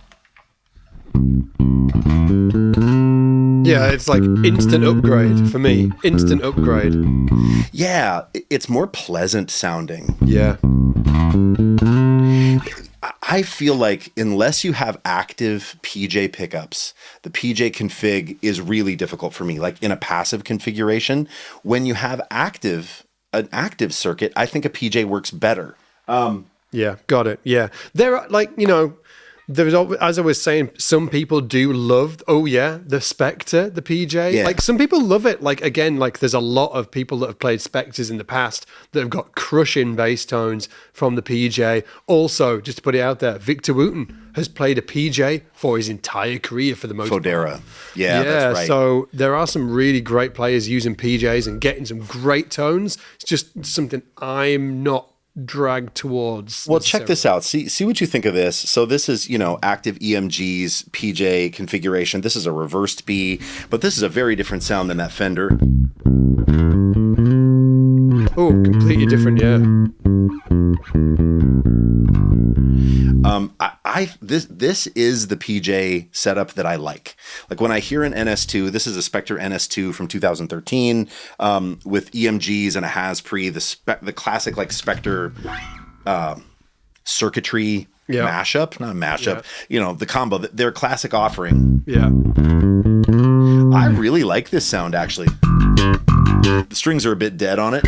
[SPEAKER 2] Yeah, it's like instant upgrade for me. Instant upgrade.
[SPEAKER 1] Yeah, it's more pleasant sounding.
[SPEAKER 2] Yeah.
[SPEAKER 1] I feel like unless you have active PJ pickups, the PJ config is really difficult for me. Like in a passive configuration, when you have an active circuit, I think a PJ works better.
[SPEAKER 2] Yeah, got it. Yeah. There are there's, as I was saying, some people do love, the Spectre, the PJ. Yeah. Like some people love it. Like again, like there's a lot of people that have played Spectres in the past that have got crushing bass tones from the PJ. Also, just to put it out there, Victor Wooten has played a PJ for his entire career for the most part.
[SPEAKER 1] Fodera. Yeah, that's right.
[SPEAKER 2] So there are some really great players using PJs and getting some great tones. It's just something I'm not dragged towards.
[SPEAKER 1] Well, check this out. See what you think of this. So this is, active EMG's PJ configuration. This is a reversed B, but this is a very different sound than that Fender.
[SPEAKER 2] Oh, completely different, yeah.
[SPEAKER 1] This is the PJ setup that I like. Like when I hear an NS2, this is a Spectre NS2 from 2013 with EMGs and a Has-Pre, the classic like Spectre circuitry mashup, not mashup, the combo, their classic offering.
[SPEAKER 2] Yeah.
[SPEAKER 1] I really like this sound actually. The strings are a bit dead on it.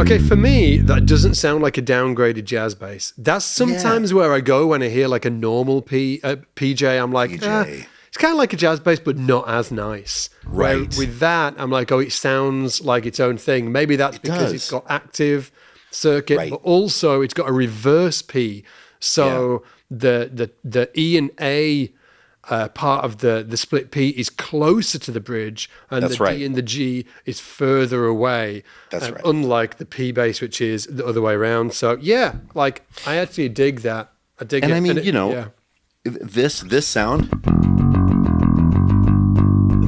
[SPEAKER 2] Okay, for me, that doesn't sound like a downgraded jazz bass. That's sometimes where I go when I hear like a normal PJ. I'm like, it's kind of like a jazz bass, but not as nice.
[SPEAKER 1] Right.
[SPEAKER 2] Where with that, I'm like, oh, it sounds like its own thing. Maybe that's because it's got active circuit, but also it's got a reverse P. So the E and A part of the split P is closer to the bridge, and the D and the G is further away.
[SPEAKER 1] That's right.
[SPEAKER 2] Unlike the P bass, which is the other way around. So yeah, like I actually dig that. I dig it.
[SPEAKER 1] And I mean, this sound.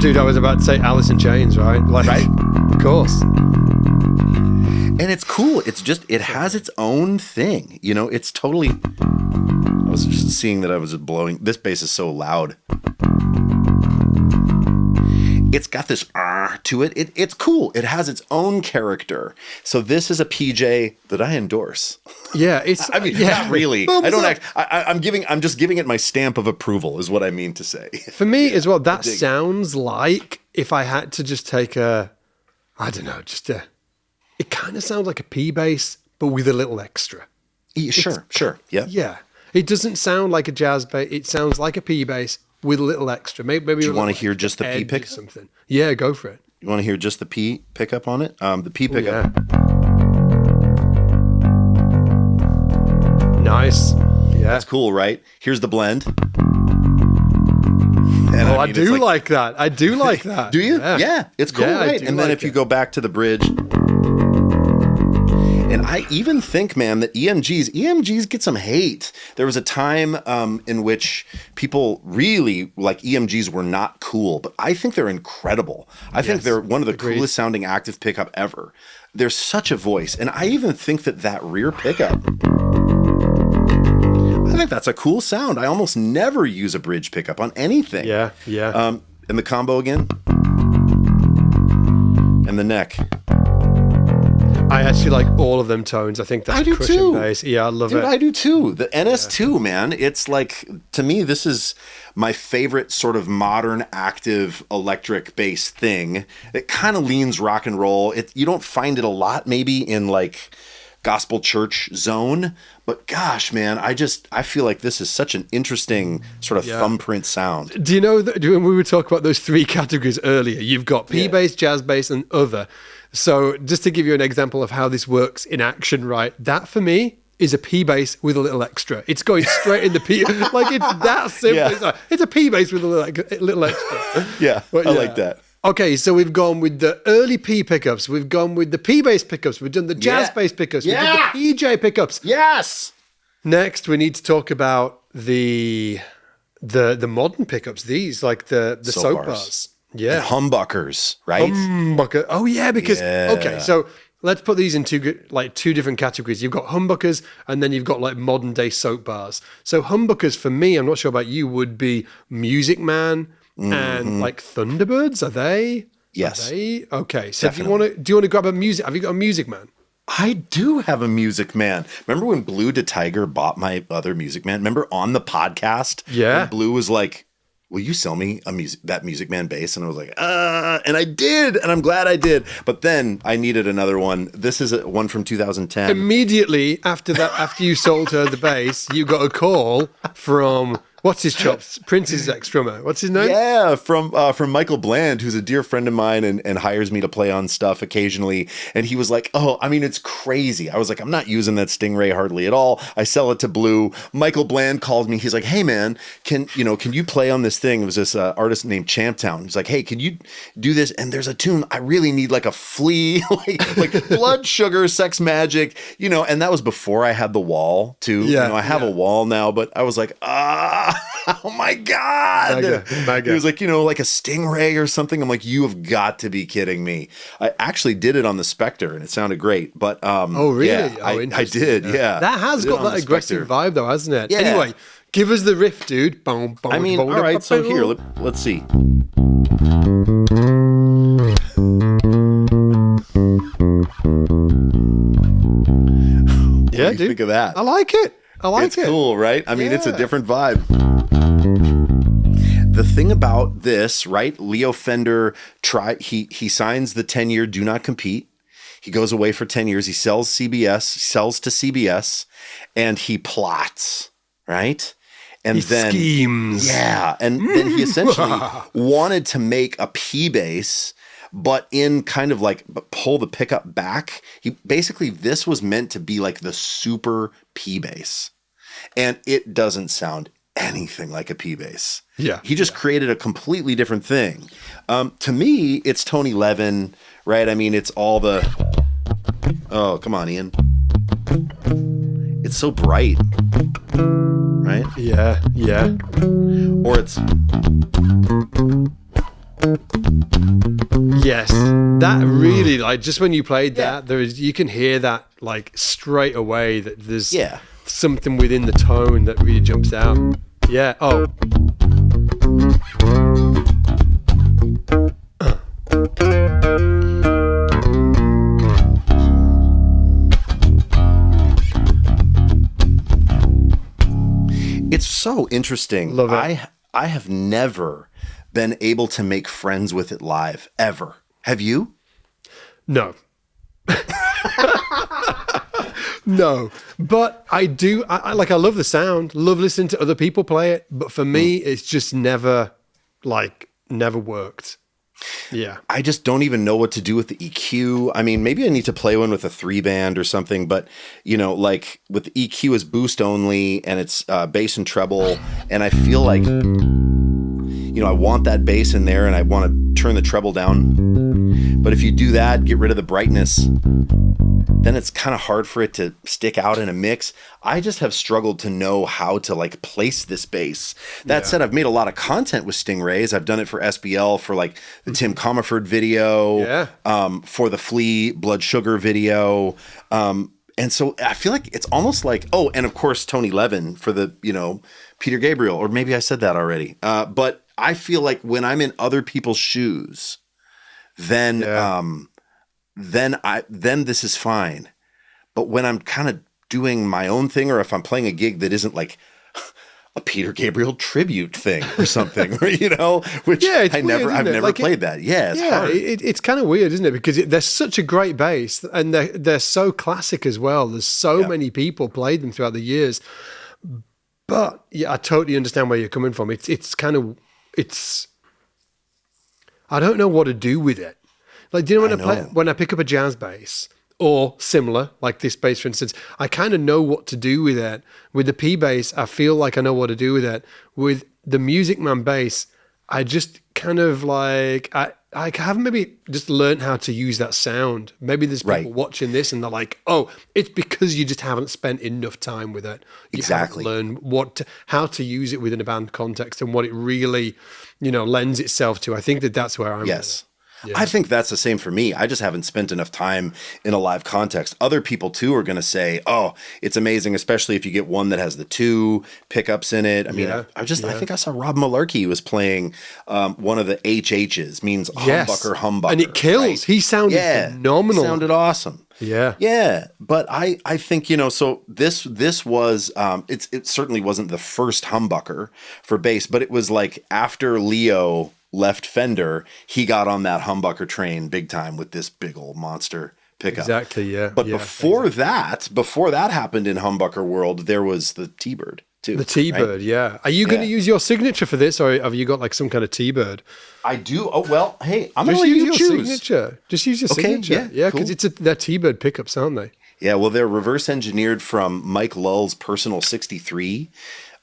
[SPEAKER 2] Dude, I was about to say Alice in Chains, right? Like,
[SPEAKER 1] right?
[SPEAKER 2] Of course.
[SPEAKER 1] And it's cool. It's just, it has its own thing. You know, it's totally... I was just seeing that I was blowing... This bass is so loud. It's got this to it. It's cool. It has its own character. So this is a PJ that I endorse.
[SPEAKER 2] Yeah, it's...
[SPEAKER 1] I mean, not really. I don't I'm just giving it my stamp of approval is what I mean to say.
[SPEAKER 2] For me as well, that sounds like if I had to just take a... I don't know, just a... It kind of sounds like a P bass, but with a little extra.
[SPEAKER 1] Sure. Yeah.
[SPEAKER 2] Yeah. It doesn't sound like a jazz bass. It sounds like a P bass with a little extra. Maybe
[SPEAKER 1] do you want to hear just the P pickup?
[SPEAKER 2] Something. Yeah, go for it.
[SPEAKER 1] You want to hear just the P pickup on it? The P pickup.
[SPEAKER 2] Nice. Yeah.
[SPEAKER 1] That's cool, right? Here's the blend.
[SPEAKER 2] And I do like that. I do like that.
[SPEAKER 1] Do you? Yeah. It's cool, right? And then if you go back to the bridge... And I even think, man, that EMGs get some hate. There was a time in which people really, like, EMGs were not cool, but I think they're incredible. I think they're one of the coolest sounding active pickup ever. There's such a voice. And I even think that rear pickup, I think that's a cool sound. I almost never use a bridge pickup on anything.
[SPEAKER 2] Yeah.
[SPEAKER 1] And the combo again. And the neck.
[SPEAKER 2] I actually like all of them tones. I think that's crushing bass. Yeah, I love it.
[SPEAKER 1] I do too. The NS2, man. It's like, to me, this is my favorite sort of modern active electric bass thing. It kind of leans rock and roll. You don't find it a lot maybe in like gospel church zone, but gosh, man, I feel like this is such an interesting sort of thumbprint sound.
[SPEAKER 2] Do you know that when we were talking about those three categories earlier, you've got P bass, jazz bass, and other. So just to give you an example of how this works in action, right? That for me is a P bass with a little extra. It's going straight in the P. Like it's that simple. Yeah. It's a P bass with a little extra.
[SPEAKER 1] Yeah, I like that.
[SPEAKER 2] Okay, so we've gone with the early P pickups. We've gone with the P bass pickups. We've done the jazz bass pickups. We've done the PJ pickups.
[SPEAKER 1] Yes.
[SPEAKER 2] Next, we need to talk about the modern pickups. These like the soap bars. Yeah.
[SPEAKER 1] And humbuckers, right?
[SPEAKER 2] Humbucker. Oh, yeah, because... Okay, so let's put these in two different categories. You've got humbuckers, and then you've got like modern-day soap bars. So humbuckers, for me, I'm not sure about you, would be Music Man and like Thunderbirds. Are they?
[SPEAKER 1] Yes.
[SPEAKER 2] Are they? Okay, so do you want to grab a music... Have you got a Music Man?
[SPEAKER 1] I do have a Music Man. Remember when Blue to Tiger bought my other Music Man? Remember on the podcast?
[SPEAKER 2] Yeah.
[SPEAKER 1] When Blue was like... Will you sell me that Music Man bass? And I was like, and I did, and I'm glad I did. But then I needed another one. This is one from 2010.
[SPEAKER 2] Immediately after you sold her the bass, you got a call from what's his chops? Prince's ex-drummer. What's his name?
[SPEAKER 1] Yeah, from Michael Bland, who's a dear friend of mine and hires me to play on stuff occasionally. And he was like, oh, I mean, it's crazy. I was like, I'm not using that Stingray hardly at all. I sell it to Blue. Michael Bland called me. He's like, hey man, can you play on this thing? It was this artist named Champtown. He's like, hey, can you do this? And there's a tune. I really need like a flea, like Blood Sugar, Sex Magic, and that was before I had the wall too. I have a wall now, but I was like, oh my God.
[SPEAKER 2] Mega.
[SPEAKER 1] It was like, like a Stingray or something. I'm like, you have got to be kidding me. I actually did it on the Spectre and it sounded great. But
[SPEAKER 2] oh, really?
[SPEAKER 1] Yeah, I did. Yeah.
[SPEAKER 2] That has got that aggressive vibe though, hasn't it?
[SPEAKER 1] Yeah.
[SPEAKER 2] Anyway, give us the riff, dude. All
[SPEAKER 1] right. So here, let's see.
[SPEAKER 2] Yeah, dude.
[SPEAKER 1] Think of that.
[SPEAKER 2] I like it.
[SPEAKER 1] It's cool, right? I mean, it's a different vibe. The thing about this, right? Leo Fender he signs the 10-year do not compete. He goes away for 10 years. He sells to CBS, and he plots, right? And then
[SPEAKER 2] schemes.
[SPEAKER 1] Yeah. And then he essentially wanted to make a P bass, but in kind of like pull the pickup back. This was meant to be like the super P bass. And it doesn't sound anything like a P bass.
[SPEAKER 2] Yeah.
[SPEAKER 1] He just created a completely different thing. To me, it's Tony Levin, right? I mean, it's all the, oh, come on, Ian. It's so bright, right?
[SPEAKER 2] Yeah, yeah.
[SPEAKER 1] Or it's...
[SPEAKER 2] Yes, that really, like, just when you played that, you can hear that, like, straight away that there's something within the tone that really jumps out. Yeah, oh.
[SPEAKER 1] It's so interesting.
[SPEAKER 2] Love it.
[SPEAKER 1] I have never been able to make friends with it live, ever. Have you?
[SPEAKER 2] No. No, but I do. I love the sound, love listening to other people play it. But for me, it's just never worked. Yeah.
[SPEAKER 1] I just don't even know what to do with the EQ. I mean, maybe I need to play one with a 3-band or something, but like with the EQ is boost only and it's bass and treble. And I feel like, I want that bass in there and I want to turn the treble down. But if you do that, get rid of the brightness, then it's kind of hard for it to stick out in a mix. I just have struggled to know how to like place this bass. That said, I've made a lot of content with Stingrays. I've done it for SBL, for like the Tim Comerford video, for the Flea Blood Sugar video. And so I feel like it's almost like, and of course, Tony Levin for the, Peter Gabriel, or maybe I said that already. But I feel like when I'm in other people's shoes, then this is fine. But when I'm kind of doing my own thing, or if I'm playing a gig that isn't like a Peter Gabriel tribute thing or something, which I've never played that. Yeah, it's hard.
[SPEAKER 2] It's kind of weird, isn't it? Because they're such a great bass and they're so classic as well. There's so many people played them throughout the years. But yeah, I totally understand where you're coming from. It's I don't know what to do with it. Like, do you know when I pick up a jazz bass or similar, like this bass, for instance, I kind of know what to do with it. With the P bass, I feel like I know what to do with it. With the Music Man bass, I just kind of like, I haven't maybe just learned how to use that sound. Maybe there's people watching this and they're like, oh, it's because you just haven't spent enough time with it. You haven't learned how to use it within a band context and what it really, lends itself to. I think that's where I'm at.
[SPEAKER 1] Yeah. I think that's the same for me. I just haven't spent enough time in a live context. Other people too are going to say, "Oh, it's amazing," especially if you get one that has the 2 pickups in it. I mean, I think I saw Rob Malarkey was playing one of the HHs, means humbucker,
[SPEAKER 2] and it kills. Right? He sounded phenomenal.
[SPEAKER 1] He sounded awesome.
[SPEAKER 2] Yeah,
[SPEAKER 1] yeah. But I think so. This was it certainly wasn't the first humbucker for bass, but it was like after Leo left Fender, he got on that humbucker train big time with this big old monster pickup.
[SPEAKER 2] Exactly, yeah.
[SPEAKER 1] But before that happened in humbucker world, there was the T-Bird too.
[SPEAKER 2] The T-Bird,
[SPEAKER 1] right?
[SPEAKER 2] Are you going to use your signature for this, or have you got like some kind of T-Bird?
[SPEAKER 1] I do. Oh, well, hey, I'm going to let you choose.
[SPEAKER 2] Signature. Just use your signature. Yeah, because they're T-Bird pickups, aren't they?
[SPEAKER 1] Yeah, well, they're reverse engineered from Mike Lull's personal 63.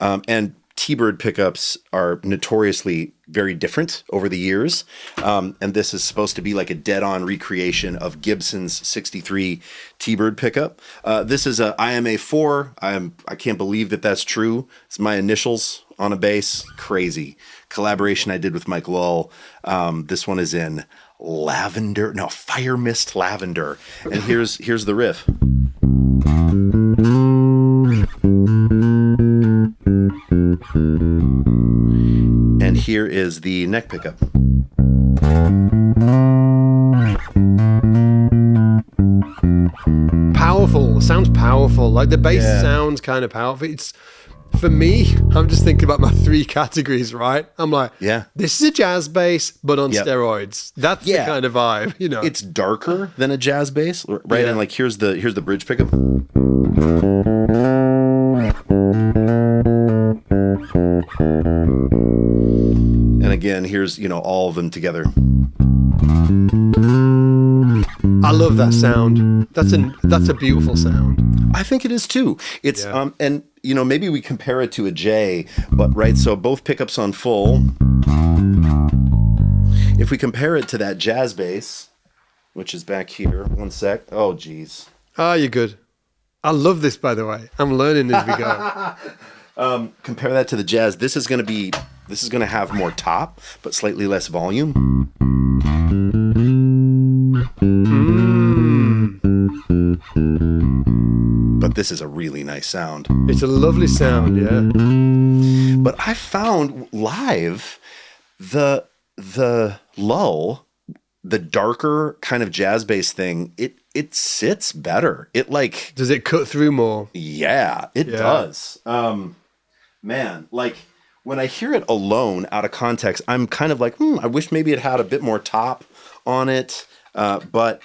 [SPEAKER 1] And T-Bird pickups are notoriously very different over the years. And this is supposed to be like a dead-on recreation of Gibson's 63 T-Bird pickup. This is a IMA4. I can't believe that's true. It's my initials on a bass. Crazy. Collaboration I did with Mike Lull. This one is in Fire Mist Lavender. And here's the riff. And here is the neck pickup.
[SPEAKER 2] Powerful. Sounds powerful. Like the bass sounds kind of powerful. for me, I'm just thinking about my 3 categories, right? I'm like,
[SPEAKER 1] Yeah.
[SPEAKER 2] this is a jazz bass, but on steroids. That's the kind of vibe, you know.
[SPEAKER 1] It's darker than a jazz bass, right?
[SPEAKER 2] Yeah.
[SPEAKER 1] And like here's the bridge pickup. And again, here's, all of them together.
[SPEAKER 2] I love that sound. That's a beautiful sound.
[SPEAKER 1] I think it is too. It's and maybe we compare it to a J, but right, so both pickups on full. If we compare it to that jazz bass, which is back here, one sec. Oh geez.
[SPEAKER 2] Oh, you're good. I love this, by the way. I'm learning as we go.
[SPEAKER 1] Compare that to the jazz. This is going to have more top, but slightly less volume. But this is a really nice sound.
[SPEAKER 2] It's a lovely sound, yeah.
[SPEAKER 1] But I found live the lull, the darker kind of jazz bass thing, it sits better.
[SPEAKER 2] Does it cut through more?
[SPEAKER 1] Yeah, it does. Man, like when I hear it alone out of context, I'm kind of like, I wish maybe it had a bit more top on it. But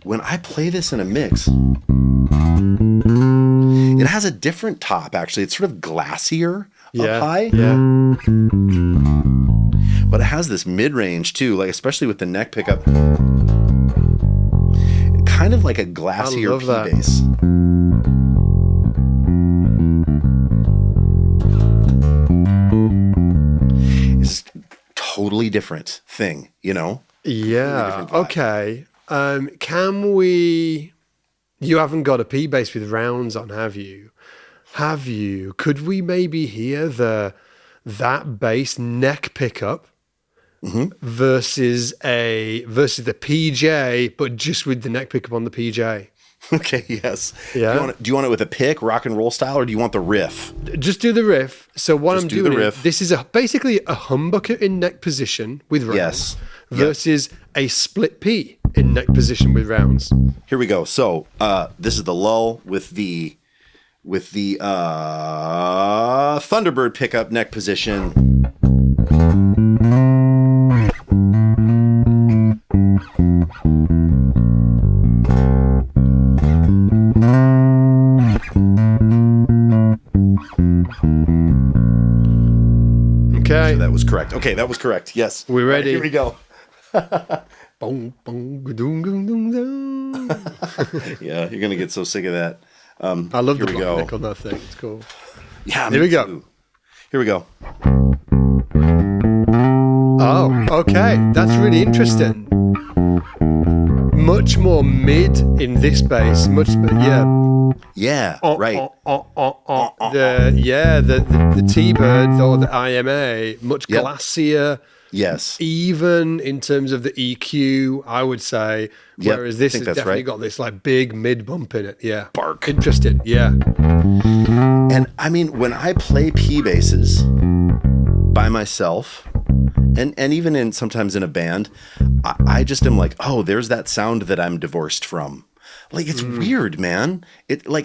[SPEAKER 1] when I play this in a mix, it has a different top, actually. It's sort of glassier up high.
[SPEAKER 2] Yeah.
[SPEAKER 1] But it has this mid-range too, like especially with the neck pickup. Kind of like a glassier P bass. It's a totally different thing,
[SPEAKER 2] Yeah. Totally okay. Can we... You haven't got a P bass with rounds on, have you? Could we maybe hear that bass neck pickup versus the PJ, but just with the neck pickup on the PJ?
[SPEAKER 1] Okay, yes.
[SPEAKER 2] Yeah.
[SPEAKER 1] Do you want it with a pick, rock and roll style, or do you want the riff?
[SPEAKER 2] Just do the riff. So what I'm doing is, this is basically a humbucker in neck position with rounds versus a split P in neck position with rounds.
[SPEAKER 1] Here we go. So this is the lull with the Thunderbird pickup neck position.
[SPEAKER 2] Okay.
[SPEAKER 1] So that was correct. Okay, that was correct. Yes.
[SPEAKER 2] We're ready.
[SPEAKER 1] Right, here we go. Yeah, you're gonna get so sick of that.
[SPEAKER 2] I love the neck on that thing. It's cool.
[SPEAKER 1] Yeah,
[SPEAKER 2] here we go.
[SPEAKER 1] Too. Here we go.
[SPEAKER 2] Oh, okay. That's really interesting. Much more mid in this bass.
[SPEAKER 1] Yeah, right.
[SPEAKER 2] The T-Bird or the IMA, much glassier.
[SPEAKER 1] Yes.
[SPEAKER 2] Even in terms of the EQ, I would say. Whereas this has definitely got this like big mid bump in it. Yeah.
[SPEAKER 1] Bark.
[SPEAKER 2] Interesting. Yeah.
[SPEAKER 1] And I mean, when I play P basses by myself, and even sometimes in a band, I just am like, oh, there's that sound that I'm divorced from. Like, it's weird, man.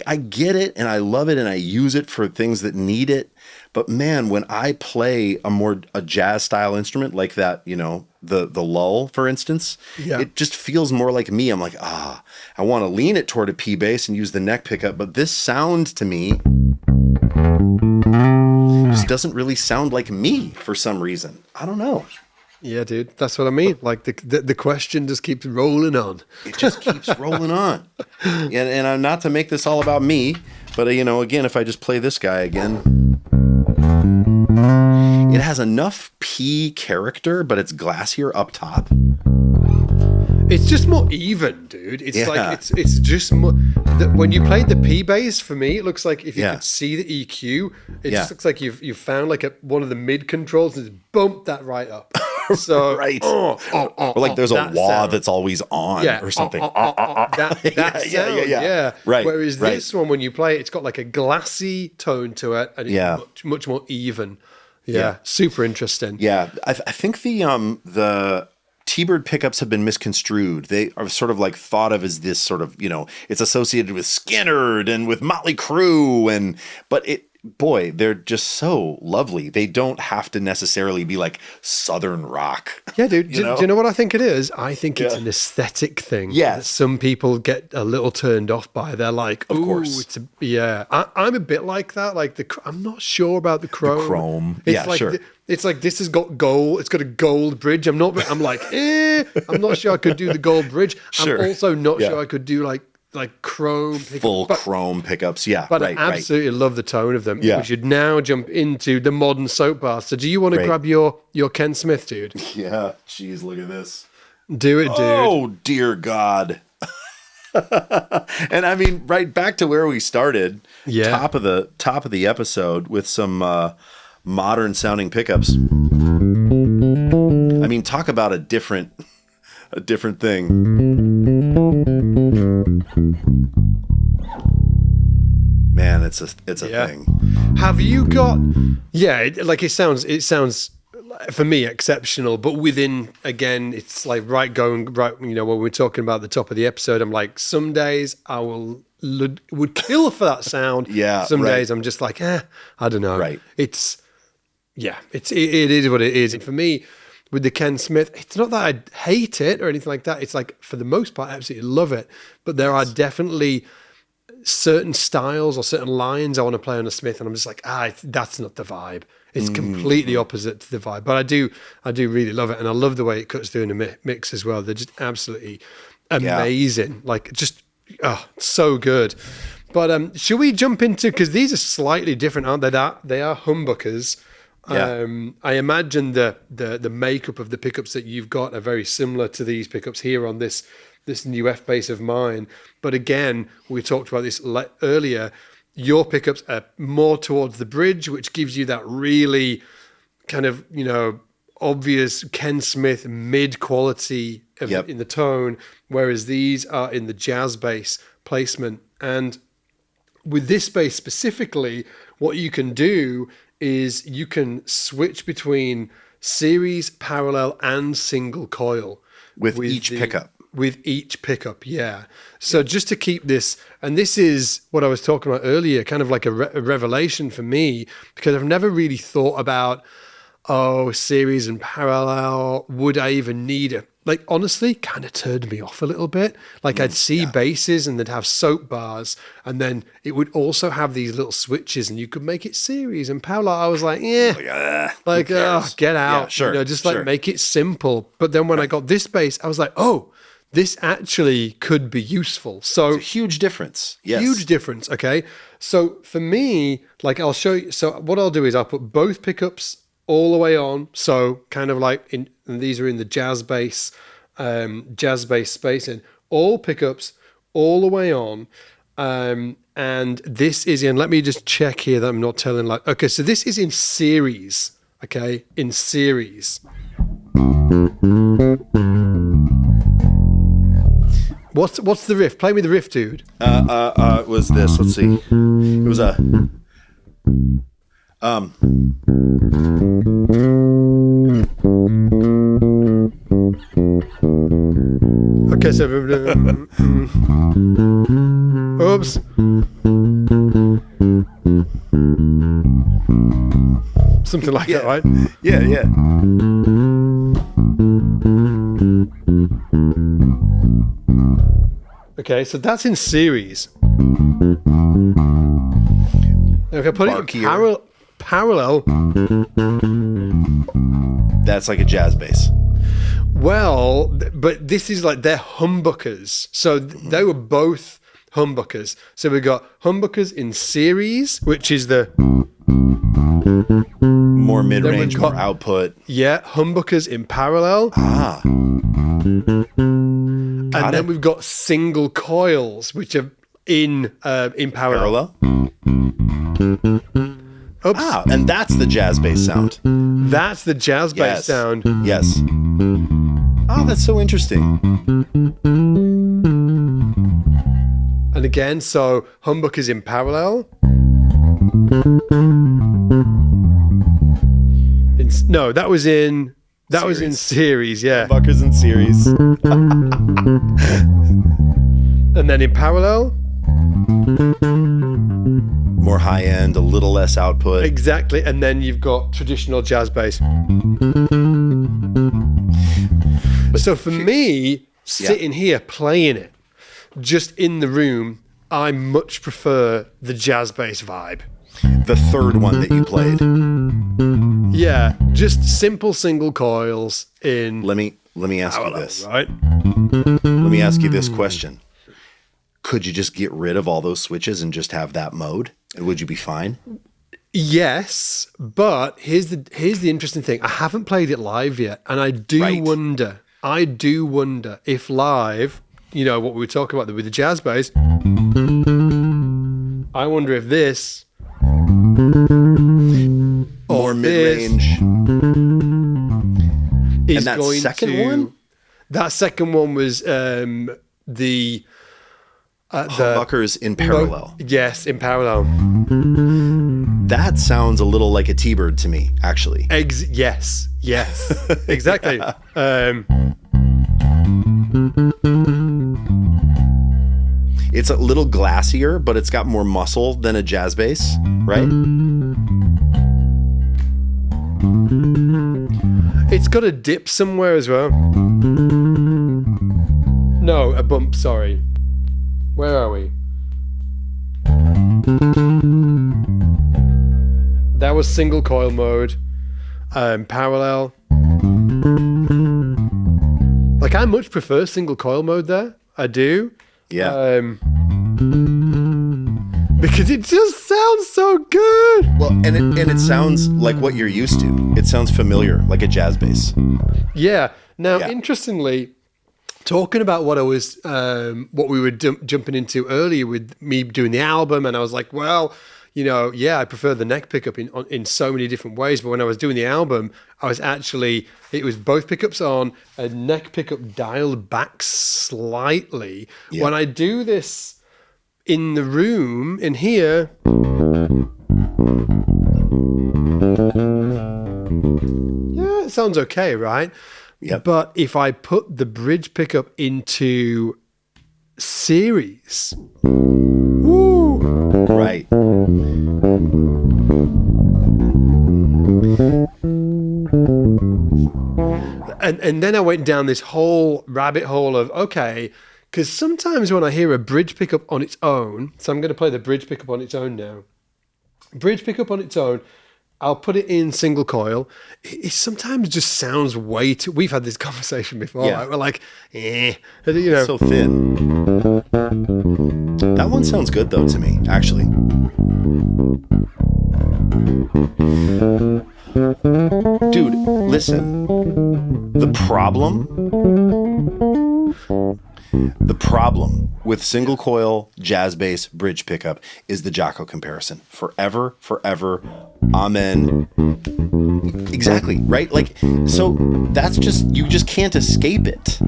[SPEAKER 1] I get it and I love it and I use it for things that need it. But man, when I play a jazz style instrument like that, the lull, for instance, it just feels more like me. I'm like, I want to lean it toward a P bass and use the neck pickup. But this sound to me just doesn't really sound like me for some reason. I don't know.
[SPEAKER 2] Yeah, dude, that's what I mean. Like the question just keeps rolling on.
[SPEAKER 1] It just keeps rolling on. And I'm not to make this all about me, but again, if I just play this guy again, it has enough P character, but it's glassier up top.
[SPEAKER 2] It's just more even, dude. It's like it's just more. When you played the P bass, for me, it looks like if you could see the EQ, it just looks like you've found like one of the mid controls and just bumped that right up. So
[SPEAKER 1] right, or like there's a wah that's always on or something.
[SPEAKER 2] That sound, yeah.
[SPEAKER 1] Right.
[SPEAKER 2] Whereas this one, when you play it, it's got like a glassy tone to it, and it's much more even. Yeah, super interesting.
[SPEAKER 1] Yeah, I think the T-Bird pickups have been misconstrued. They are sort of like thought of as this sort of, it's associated with Skynyrd and with Motley Crue, but boy, they're just so lovely. They don't have to necessarily be like Southern rock.
[SPEAKER 2] Yeah, dude. Do you know what I think it is? I think it's an aesthetic thing.
[SPEAKER 1] Yes.
[SPEAKER 2] That some people get a little turned off by. They're like,
[SPEAKER 1] of course.
[SPEAKER 2] I'm a bit like that. Like I'm not sure about the chrome.
[SPEAKER 1] The chrome.
[SPEAKER 2] It's like,
[SPEAKER 1] sure.
[SPEAKER 2] It's like this has got gold. It's got a gold bridge. I'm like, I'm not sure I could do the gold bridge.
[SPEAKER 1] Sure.
[SPEAKER 2] I'm also not sure I could do like chrome
[SPEAKER 1] chrome pickups. Yeah.
[SPEAKER 2] But I absolutely love the tone of them.
[SPEAKER 1] Yeah.
[SPEAKER 2] We should now jump into the modern soap bar. So do you want to grab your Ken Smith, dude?
[SPEAKER 1] Yeah. Jeez, look at this.
[SPEAKER 2] Do it, dude.
[SPEAKER 1] Oh, dear God. And I mean, right back to where we started.
[SPEAKER 2] Yeah.
[SPEAKER 1] Top of the episode with some modern sounding pickups. I mean, talk about a different thing. Man, it's a thing.
[SPEAKER 2] Have you got? Yeah, it sounds for me exceptional, but within, again, it's like right. You know, when we're talking about the top of the episode, I'm like, some days I would kill for that sound.
[SPEAKER 1] Yeah.
[SPEAKER 2] Some days I'm just like, I don't know.
[SPEAKER 1] Right.
[SPEAKER 2] It is what it is. And for me, with the Ken Smith, it's not that I hate it or anything like that. It's like, for the most part, I absolutely love it. But there are definitely certain styles or certain lines I want to play on a Smith, and I'm just like, that's not the vibe. It's completely opposite to the vibe. But I do really love it, and I love the way it cuts through in the mix as well. They're just absolutely amazing. Like, just so good. But should we jump into, because these are slightly different, aren't they? They are humbuckers. Yeah. I imagine the makeup of the pickups that you've got are very similar to these pickups here on this new F bass of mine. But again, we talked about this earlier. Your pickups are more towards the bridge, which gives you that really kind of, obvious Ken Smith mid quality in the tone, whereas these are in the jazz bass placement. And with this bass specifically, what you can do is you can switch between series, parallel, and single coil
[SPEAKER 1] with each pickup.
[SPEAKER 2] With each pickup, yeah. So just to keep this, and this is what I was talking about earlier, kind of like a revelation for me, because I've never really thought about, series and parallel, would I even need it? Like, honestly, kind of turned me off a little bit. Like, I'd see basses and they'd have soap bars, and then it would also have these little switches, and you could make it series and parallel. I was like, get out.
[SPEAKER 1] Yeah, sure,
[SPEAKER 2] just like make it simple. But then when I got this bass, I was like, this actually could be useful. So
[SPEAKER 1] it's a huge difference. Yes.
[SPEAKER 2] Huge difference. Okay. So for me, like, I'll show you. So what I'll do is I'll put both pickups all the way on. So kind of like and these are in the jazz bass space, and all pickups all the way on. And this is in, let me just check here that I'm not telling okay, so this is in series. Okay. In series. What's the riff? Play me the riff, dude.
[SPEAKER 1] It was this. Let's see. It was a.
[SPEAKER 2] Okay, so. Oops. Something like that, right?
[SPEAKER 1] Yeah.
[SPEAKER 2] Okay, so that's in series. Now if I put it in parallel,
[SPEAKER 1] that's like a jazz bass.
[SPEAKER 2] Well, but this is like, they're humbuckers. So they were both humbuckers. So we got humbuckers in series, which is the
[SPEAKER 1] more mid-range, more output.
[SPEAKER 2] Yeah, humbuckers in parallel. And then we've got single coils, which are in parallel. Oops.
[SPEAKER 1] And that's the jazz bass sound.
[SPEAKER 2] That's the jazz bass sound.
[SPEAKER 1] Yes. Oh, that's so interesting.
[SPEAKER 2] And again, so humbuckers in parallel. No, that was in series, yeah.
[SPEAKER 1] Humbuckers in series.
[SPEAKER 2] And then in parallel,
[SPEAKER 1] more more high end, a little less output.
[SPEAKER 2] Exactly. And then you've got traditional jazz bass. So for me, sitting here playing it, just in the room, I much prefer the jazz bass vibe.
[SPEAKER 1] The third one that you played.
[SPEAKER 2] Yeah, just simple single coils in.
[SPEAKER 1] Let me ask you this.
[SPEAKER 2] Right?
[SPEAKER 1] Let me ask you this question. Could you just get rid of all those switches and just have that mode? And would you be fine?
[SPEAKER 2] Yes, but here's the interesting thing. I haven't played it live yet, and I do wonder if live, you know, what we were talking about with the jazz bass, I wonder if this
[SPEAKER 1] more mid-range
[SPEAKER 2] is
[SPEAKER 1] and that
[SPEAKER 2] going
[SPEAKER 1] second
[SPEAKER 2] to,
[SPEAKER 1] one?
[SPEAKER 2] That second one was the
[SPEAKER 1] Humbuckers in parallel.
[SPEAKER 2] Yes, in parallel.
[SPEAKER 1] That sounds a little like a T-Bird to me, actually.
[SPEAKER 2] Yes, exactly.
[SPEAKER 1] It's a little glassier, but it's got more muscle than a jazz bass, right?
[SPEAKER 2] It's got a dip somewhere as well. No, a bump, sorry. Where are we? That was single coil mode. Parallel. Like, I much prefer single coil mode there. I do.
[SPEAKER 1] Yeah.
[SPEAKER 2] Because it just sounds so good.
[SPEAKER 1] Well, and it sounds like what you're used to. It sounds familiar, like a jazz bass.
[SPEAKER 2] Yeah. Now, interestingly, talking about what I was, what we were jumping into earlier with me doing the album, and I was like, well, you know, yeah, I prefer the neck pickup in so many different ways. But when I was doing the album, I was actually, it was both pickups on, a neck pickup dialed back slightly. Yeah. When I do this in the room, in here, yeah, it sounds okay, right?
[SPEAKER 1] Yep.
[SPEAKER 2] But if I put the bridge pickup into series, woo,
[SPEAKER 1] right.
[SPEAKER 2] And then I went down this whole rabbit hole of, okay, because sometimes when I hear a bridge pickup on its own, so I'm going to play the bridge pickup on its own now. Bridge pickup on its own, I'll put it in single coil. It sometimes just sounds way too... We've had this conversation before. Yeah. Right? We're like, you know.
[SPEAKER 1] It's so thin. That one sounds good, though, to me, actually. Dude, listen. The problem with single coil jazz bass bridge pickup is the Jaco comparison. Forever, amen. Exactly, right? Like, so that's just, you just can't escape it.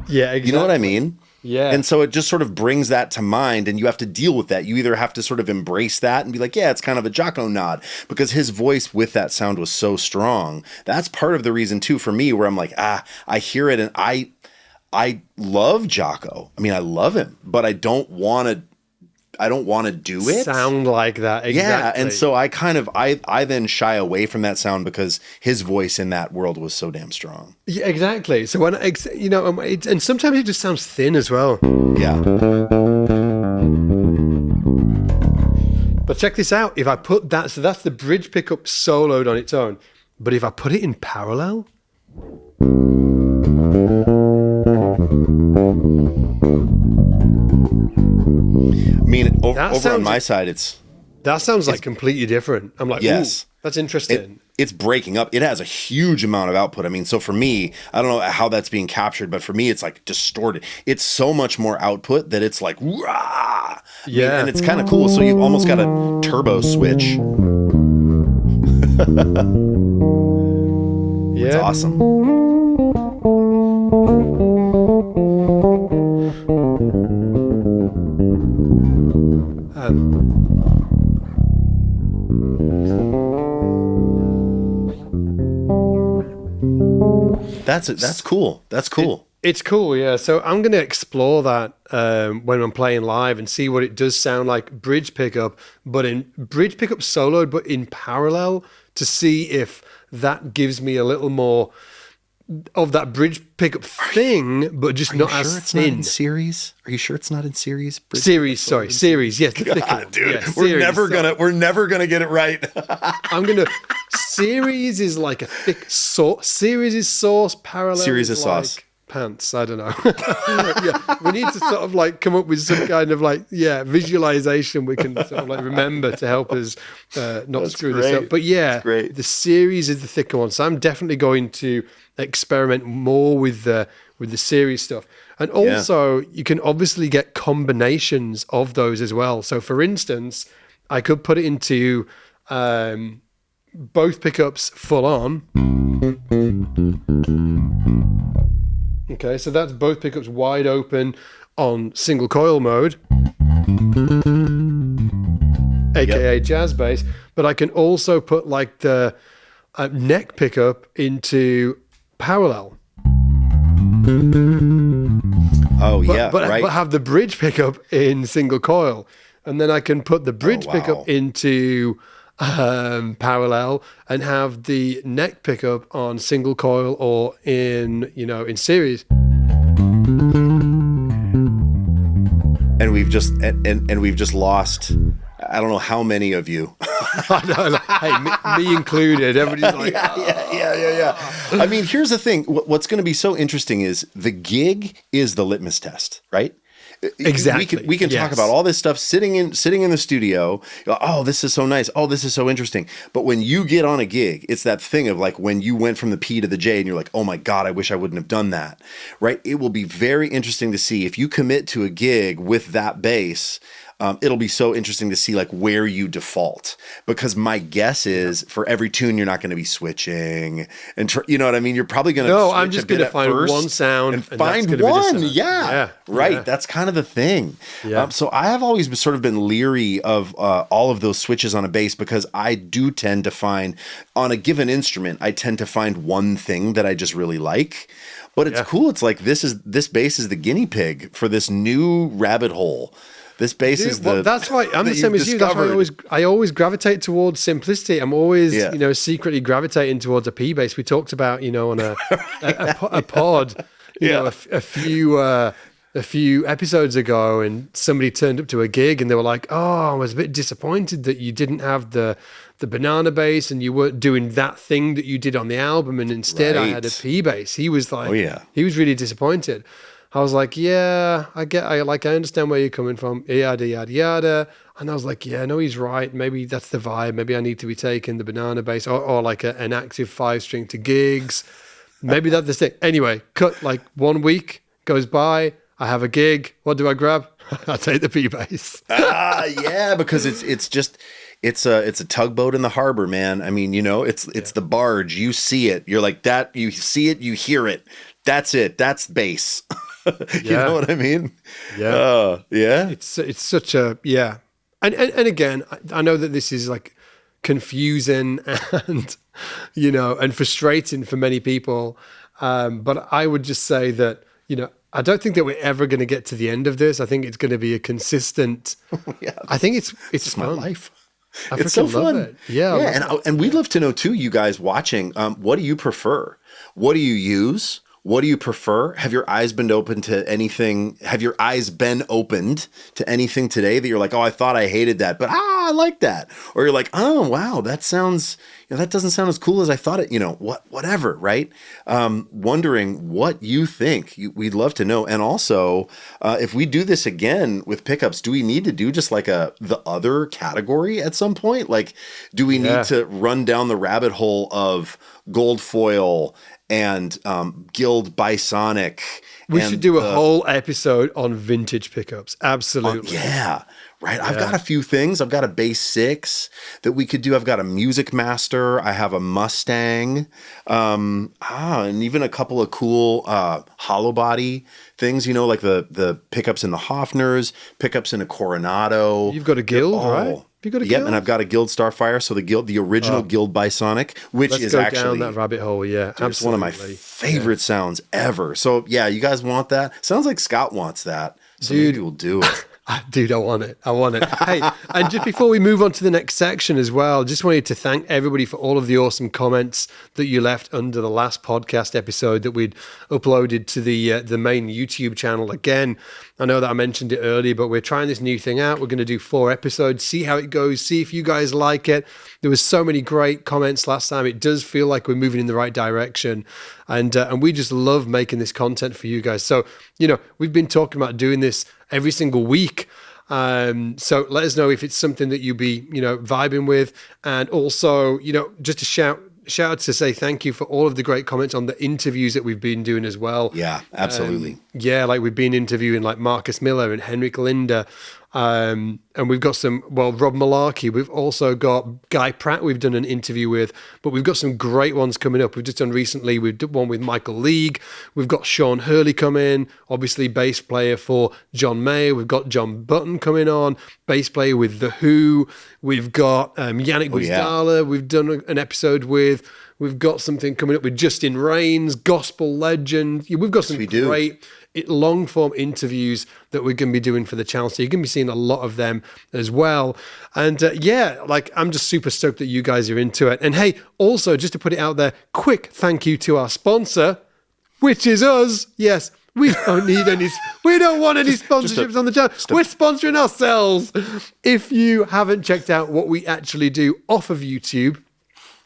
[SPEAKER 2] Yeah, exactly.
[SPEAKER 1] You know what I mean?
[SPEAKER 2] Yeah.
[SPEAKER 1] And so it just sort of brings that to mind, and you have to deal with that. You either have to sort of embrace that and be like, yeah, it's kind of a Jaco nod, because his voice with that sound was so strong. That's part of the reason too for me, where I'm like, I hear it and I love Jaco. I mean, I love him, but I don't want to do it.
[SPEAKER 2] Sound like that. Exactly.
[SPEAKER 1] Yeah. And so I then shy away from that sound because his voice in that world was so damn strong.
[SPEAKER 2] Yeah, exactly. So when, you know, and sometimes it just sounds thin as well.
[SPEAKER 1] Yeah.
[SPEAKER 2] But check this out. If I put that, so that's the bridge pickup soloed on its own. But if I put it in parallel,
[SPEAKER 1] I mean, over on my side,
[SPEAKER 2] that sounds like completely different. I'm like, yes, that's interesting.
[SPEAKER 1] It's breaking up. It has a huge amount of output. I mean, so for me, I don't know how that's being captured, but for me, it's like distorted. It's so much more output that it's like, rah!
[SPEAKER 2] Yeah.
[SPEAKER 1] I mean, and it's kind of cool. So you've almost got a turbo switch.
[SPEAKER 2] Yeah.
[SPEAKER 1] It's awesome. That's cool. That's cool.
[SPEAKER 2] It's cool, yeah. So I'm going to explore that when I'm playing live and see what it does sound like bridge pickup, but in bridge pickup soloed, but in parallel, to see if that gives me a little more of that bridge pickup thing, but just not as
[SPEAKER 1] it's
[SPEAKER 2] thin.
[SPEAKER 1] Not in series? Are you sure it's not in series?
[SPEAKER 2] Series, sorry, series. Yes, the thicker one.
[SPEAKER 1] Dude,
[SPEAKER 2] yeah,
[SPEAKER 1] we're never gonna get it right.
[SPEAKER 2] Series is like a thick sauce. Series is sauce. Parallel.
[SPEAKER 1] Series is
[SPEAKER 2] like
[SPEAKER 1] sauce.
[SPEAKER 2] Pants. I don't know. Yeah, we need to sort of like come up with some kind of like visualization we can sort of like remember to help us not screw this up. But yeah, the series is the thicker one. So I'm definitely going to experiment more with the series stuff. And also you can obviously get combinations of those as well. So for instance, I could put it into both pickups full on. Okay, so that's both pickups wide open on single coil mode, aka jazz bass. But I can also put like the neck pickup into parallel.
[SPEAKER 1] But
[SPEAKER 2] have the bridge pickup in single coil, and then I can put the bridge pickup into parallel and have the neck pickup on single coil or in series.
[SPEAKER 1] And we've just lost, I don't know how many of you.
[SPEAKER 2] Hey, me included. Everybody's like,
[SPEAKER 1] yeah. I mean, here's the thing. What's going to be so interesting is the gig is the litmus test, right?
[SPEAKER 2] Exactly.
[SPEAKER 1] We can talk about all this stuff sitting in the studio. Oh, this is so nice. Oh, this is so interesting. But when you get on a gig, it's that thing of like when you went from the P to the J and you're like, oh my God, I wish I wouldn't have done that. Right? It will be very interesting to see if you commit to a gig with that bass. It'll be so interesting to see like where you default, because my guess is for every tune you're not going to be switching, and you know what I mean. You're probably going to
[SPEAKER 2] I'm just going to find one sound
[SPEAKER 1] and find one. Right. That's kind of the thing.
[SPEAKER 2] Yeah.
[SPEAKER 1] So I have always sort of been leery of all of those switches on a bass, because I do tend to find on a given instrument I tend to find one thing that I just really like. But it's cool. It's like this bass is the guinea pig for this new rabbit hole. This bass is
[SPEAKER 2] that's why I'm the same as you. That's why I always gravitate towards simplicity. I'm always, secretly gravitating towards a P bass. We talked about, on a pod, a few episodes ago, and somebody turned up to a gig and they were like, "Oh, I was a bit disappointed that you didn't have the banana bass and you weren't doing that thing that you did on the album, and instead I had a P bass." He was like, he was really disappointed. I was like, yeah, I understand where you're coming from, yada, yada, yada. And I was like, yeah, no, he's right. Maybe that's the vibe. Maybe I need to be taking the banana bass or like an active 5-string to gigs. Maybe that's the thing. Anyway, cut like 1 week goes by. I have a gig. What do I grab? I take the P bass.
[SPEAKER 1] Because it's a tugboat in the harbor, man. I mean, it's the barge. You see it. You're like that. You see it. You hear it. That's it. That's bass. You know what I mean?
[SPEAKER 2] Yeah.
[SPEAKER 1] Yeah.
[SPEAKER 2] It's such a, And again, I know that this is like confusing and, and frustrating for many people. But I would just say that, I don't think that we're ever going to get to the end of this. I think it's going to be a consistent, I think it's
[SPEAKER 1] my
[SPEAKER 2] fun.
[SPEAKER 1] life.
[SPEAKER 2] It's so fun. It.
[SPEAKER 1] Yeah. And we'd love to know too, you guys watching, what do you prefer? What do you use? What do you prefer? Have your eyes been opened to anything? Have your eyes been opened to anything today that you're like, oh, I thought I hated that, but I like that. Or you're like, oh, wow, that sounds, that doesn't sound as cool as I thought it, whatever, right? Wondering what you think. We'd love to know. And also, if we do this again with pickups, do we need to do just like the other category at some point? Like, do we need to run down the rabbit hole of gold foil and Guild Bisonic?
[SPEAKER 2] We should do a whole episode on vintage pickups. Absolutely.
[SPEAKER 1] Right. I've got a few things. I've got a Bass 6 that we could do. I've got a Music Master. I have a Mustang. And even a couple of cool hollow body things, like the pickups in the Hofners, pickups in a Coronado.
[SPEAKER 2] You've got a Guild, right? You got a
[SPEAKER 1] Yep,
[SPEAKER 2] Guild?
[SPEAKER 1] and I've got a Guild Starfire, so the original Guild Bisonic, which
[SPEAKER 2] Let's
[SPEAKER 1] is
[SPEAKER 2] go
[SPEAKER 1] actually
[SPEAKER 2] down that rabbit hole. Yeah,
[SPEAKER 1] it's one of my favorite sounds ever. So yeah, you guys want that? Sounds like Scott wants that. So maybe we'll do it.
[SPEAKER 2] Dude, I want it. Hey, and just before we move on to the next section as well, just wanted to thank everybody for all of the awesome comments that you left under the last podcast episode that we'd uploaded to the main YouTube channel. Again, I know that I mentioned it earlier, but we're trying this new thing out. We're going to do 4 episodes, see how it goes, see if you guys like it. There was so many great comments last time. It does feel like we're moving in the right direction. And we just love making this content for you guys. So, we've been talking about doing this every single week. So let us know if it's something that you'll be, vibing with. And also, just a shout out to say thank you for all of the great comments on the interviews that we've been doing as well.
[SPEAKER 1] Yeah, absolutely.
[SPEAKER 2] Like we've been interviewing like Marcus Miller and Henrik Linder. And we've got Rob Malarkey. We've also got Guy Pratt we've done an interview with, but we've got some great ones coming up. We've just done recently, we've done one with Michael League. We've got Sean Hurley coming, obviously bass player for John Mayer. We've got John Button coming on, bass player with The Who. We've got Yannick Gwizdala. We've done an episode with. We've got something coming up with Justin Raines, gospel legend. We've got some great long-form interviews that we're going to be doing for the channel. So you're going to be seeing a lot of them as well. And I'm just super stoked that you guys are into it. And hey, also, just to put it out there, quick thank you to our sponsor, which is us. Yes, we don't need any, we don't want any sponsorships on the channel. We're sponsoring ourselves. If you haven't checked out what we actually do off of YouTube,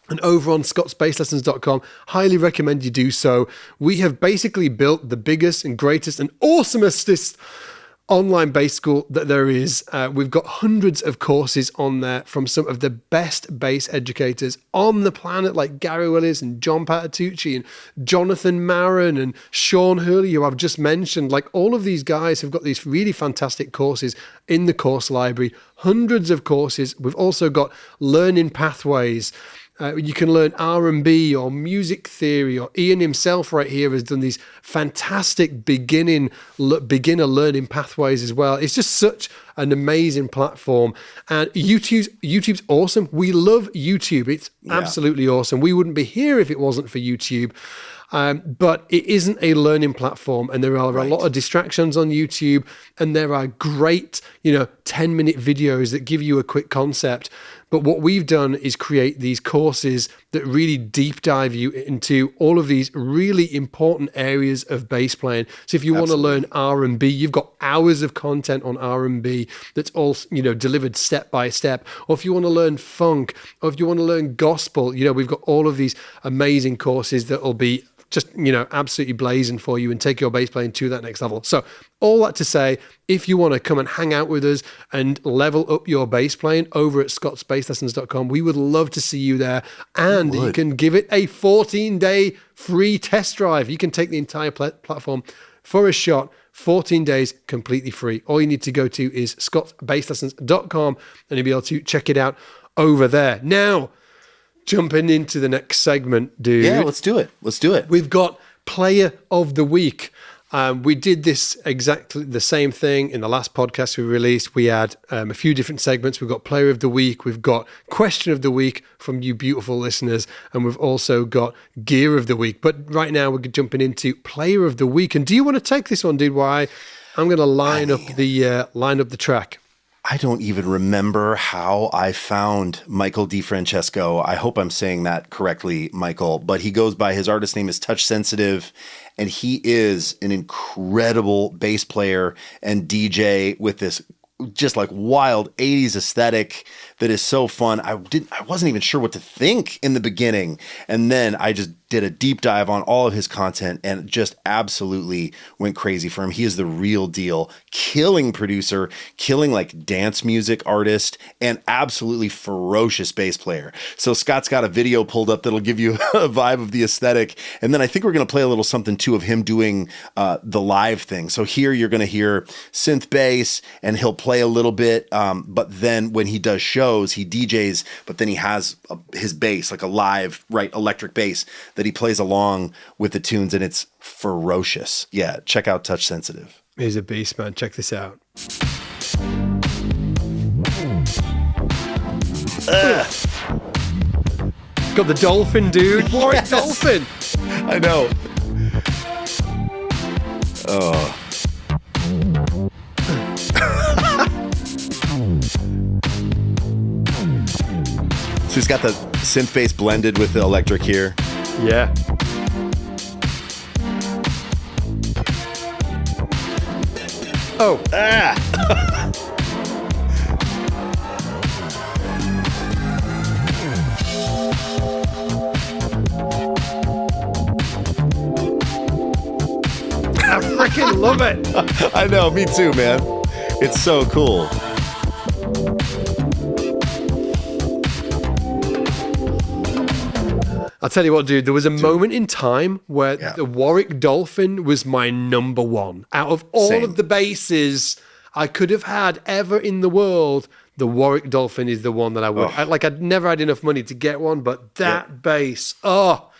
[SPEAKER 2] and over on scottsbasslessons.com, highly recommend you do so. We have basically built the biggest and greatest and awesomest online bass school that there is. We've got hundreds of courses on there from some of the best bass educators on the planet, like Gary Willis and John Patitucci and Jonathan Maron and Sean Hurley, who I've just mentioned. Like, all of these guys have got these really fantastic courses in the course library, hundreds of courses. We've also got learning pathways. You can learn R&B or music theory, or Ian himself right here has done these fantastic beginner learning pathways as well. It's just such an amazing platform, and YouTube's awesome. We love YouTube. It's absolutely awesome. We wouldn't be here if it wasn't for YouTube. But it isn't a learning platform, and there are a lot of distractions on YouTube, and there are great, 10-minute videos that give you a quick concept. But what we've done is create these courses that really deep dive you into all of these really important areas of bass playing. So if you want to learn R&B, you've got hours of content on R&B that's all, delivered step by step. Or if you want to learn funk, or if you want to learn gospel, we've got all of these amazing courses that will be just, absolutely blazing for you and take your bass playing to that next level. So all that to say, if you want to come and hang out with us and level up your bass playing over at scottsbasslessons.com, we would love to see you there. And you can give it a 14-day free test drive. You can take the entire platform for a shot, 14 days completely free. All you need to go to is scottsbasslessons.com and you'll be able to check it out over there. Now, jumping into the next segment, dude.
[SPEAKER 1] Yeah, let's do it.
[SPEAKER 2] We've got Player of the Week. We did this exactly the same thing in the last podcast we released. We had a few different segments. We've got Player of the Week. We've got Question of the Week from you beautiful listeners. And we've also got Gear of the Week. But right now we're jumping into Player of the Week. And do you want to take this one, dude? Why? I'm going to line up the track.
[SPEAKER 1] I don't even remember how I found Michael DiFrancesco. I hope I'm saying that correctly, Michael, but he goes by, his artist name is Touch Sensitive, and he is an incredible bass player and DJ with this just like wild 80s aesthetic that is so fun. I wasn't even sure what to think in the beginning. And then I just did a deep dive on all of his content and just absolutely went crazy for him. He is the real deal, killing producer, killing like dance music artist, and absolutely ferocious bass player. So Scott's got a video pulled up that'll give you a vibe of the aesthetic. And then I think we're going to play a little something too of him doing the live thing. So here you're going to hear synth bass and he'll play a little bit. But then when he does shows, he DJs, but then he has his bass, like a live, electric bass that he plays along with the tunes, and it's ferocious. Yeah, check out Touch Sensitive.
[SPEAKER 2] He's a beast, man. Check this out. Got the dolphin, dude. Warwick dolphin.
[SPEAKER 1] I know. Oh. So he's got the synth bass blended with the electric here.
[SPEAKER 2] Yeah. Oh. I freaking love it.
[SPEAKER 1] I know, me too, man. It's so cool.
[SPEAKER 2] I'll tell you what, dude, there was a moment in time where the Warwick Dolphin was my number one. Out of all of the basses I could have had ever in the world, the Warwick Dolphin is the one that I would. I'd never had enough money to get one, but that bass,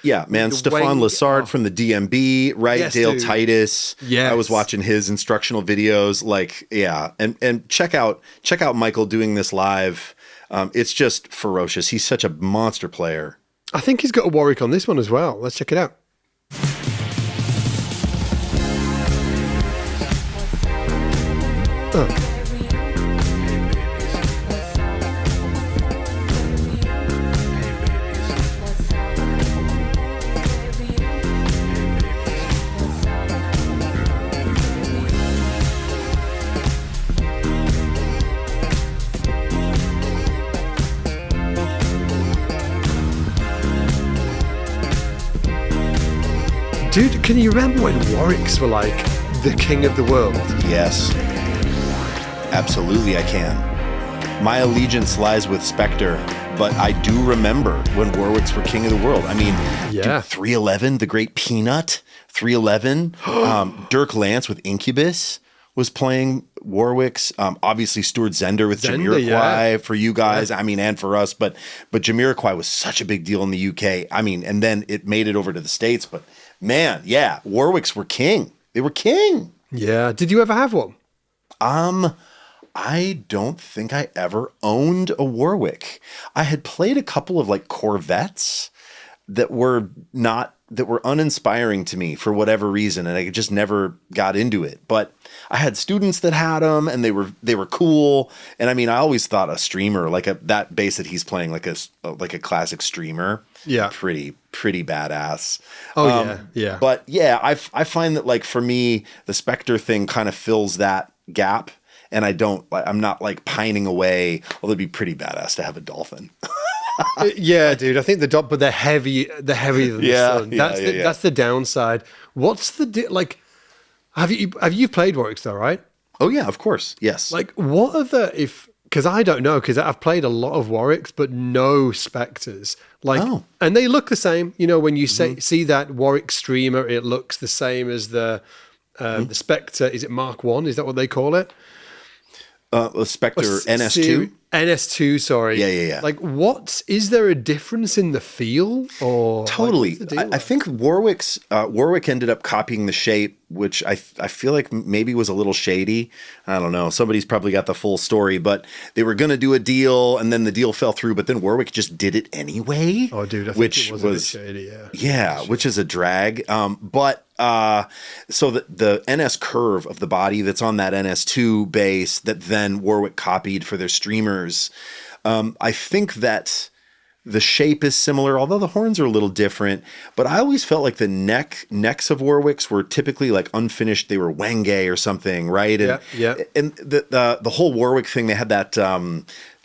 [SPEAKER 1] yeah, man, Stefan Lessard from the DMB, right?
[SPEAKER 2] Yes,
[SPEAKER 1] Dale
[SPEAKER 2] dude.
[SPEAKER 1] Titus.
[SPEAKER 2] Yes.
[SPEAKER 1] I was watching his instructional videos. Like, yeah. And check out Michael doing this live. It's just ferocious. He's such a monster player.
[SPEAKER 2] I think he's got a Warwick on this one as well. Let's check it out. Dude, can you remember when Warwicks were like the king of the world?
[SPEAKER 1] Yes. Absolutely, I can. My allegiance lies with Spectre, but I do remember when Warwicks were king of the world. I mean, dude, 311, the great Peanut, 311. Dirk Lance with Incubus was playing Warwicks. Obviously, Stuart Zender with Jamiroquai for you guys. I mean, and for us. But Jamiroquai was such a big deal in the UK. I mean, and then it made it over to the States. But man, yeah, Warwicks were king. They were king.
[SPEAKER 2] Yeah. Did you ever have one?
[SPEAKER 1] I don't think I ever owned a Warwick. I had played a couple of like Corvettes that were uninspiring to me for whatever reason, and I just never got into it. But I had students that had them, and they were cool. And I mean, I always thought a streamer that bass that he's playing, like a classic streamer, pretty badass.
[SPEAKER 2] Yeah.
[SPEAKER 1] But yeah, I find that like for me, the Spectre thing kind of fills that gap. And I'm not like pining away. Well, it'd be pretty badass to have a Dolphin.
[SPEAKER 2] Yeah, dude. I think but they're heavier than the Sun. That's the downside. What's the have you played Warwicks though, right?
[SPEAKER 1] Oh yeah, of course. Yes.
[SPEAKER 2] Like what are because I don't know, because I've played a lot of Warwicks, but no Spectres. And they look the same. You know, when you see that Warwick streamer, it looks the same as the Spectre. Is it Mark 1? Is that what they call it?
[SPEAKER 1] The Spectre NS2?
[SPEAKER 2] NS2, sorry.
[SPEAKER 1] Yeah.
[SPEAKER 2] Like, is there a difference in the feel? Or
[SPEAKER 1] totally. I think Warwick ended up copying the shape, which I feel like maybe was a little shady. I don't know. Somebody's probably got the full story, but they were going to do a deal, and then the deal fell through, but then Warwick just did it anyway.
[SPEAKER 2] Oh, dude, I think it was a bit shady,
[SPEAKER 1] Yeah, which is a drag. So the NS curve of the body that's on that NS2 bass that then Warwick copied for their streamers, I think that the shape is similar, although the horns are a little different. But I always felt like the necks of Warwicks were typically like unfinished. They were Wenge or something, right? And, And the whole Warwick thing, they had that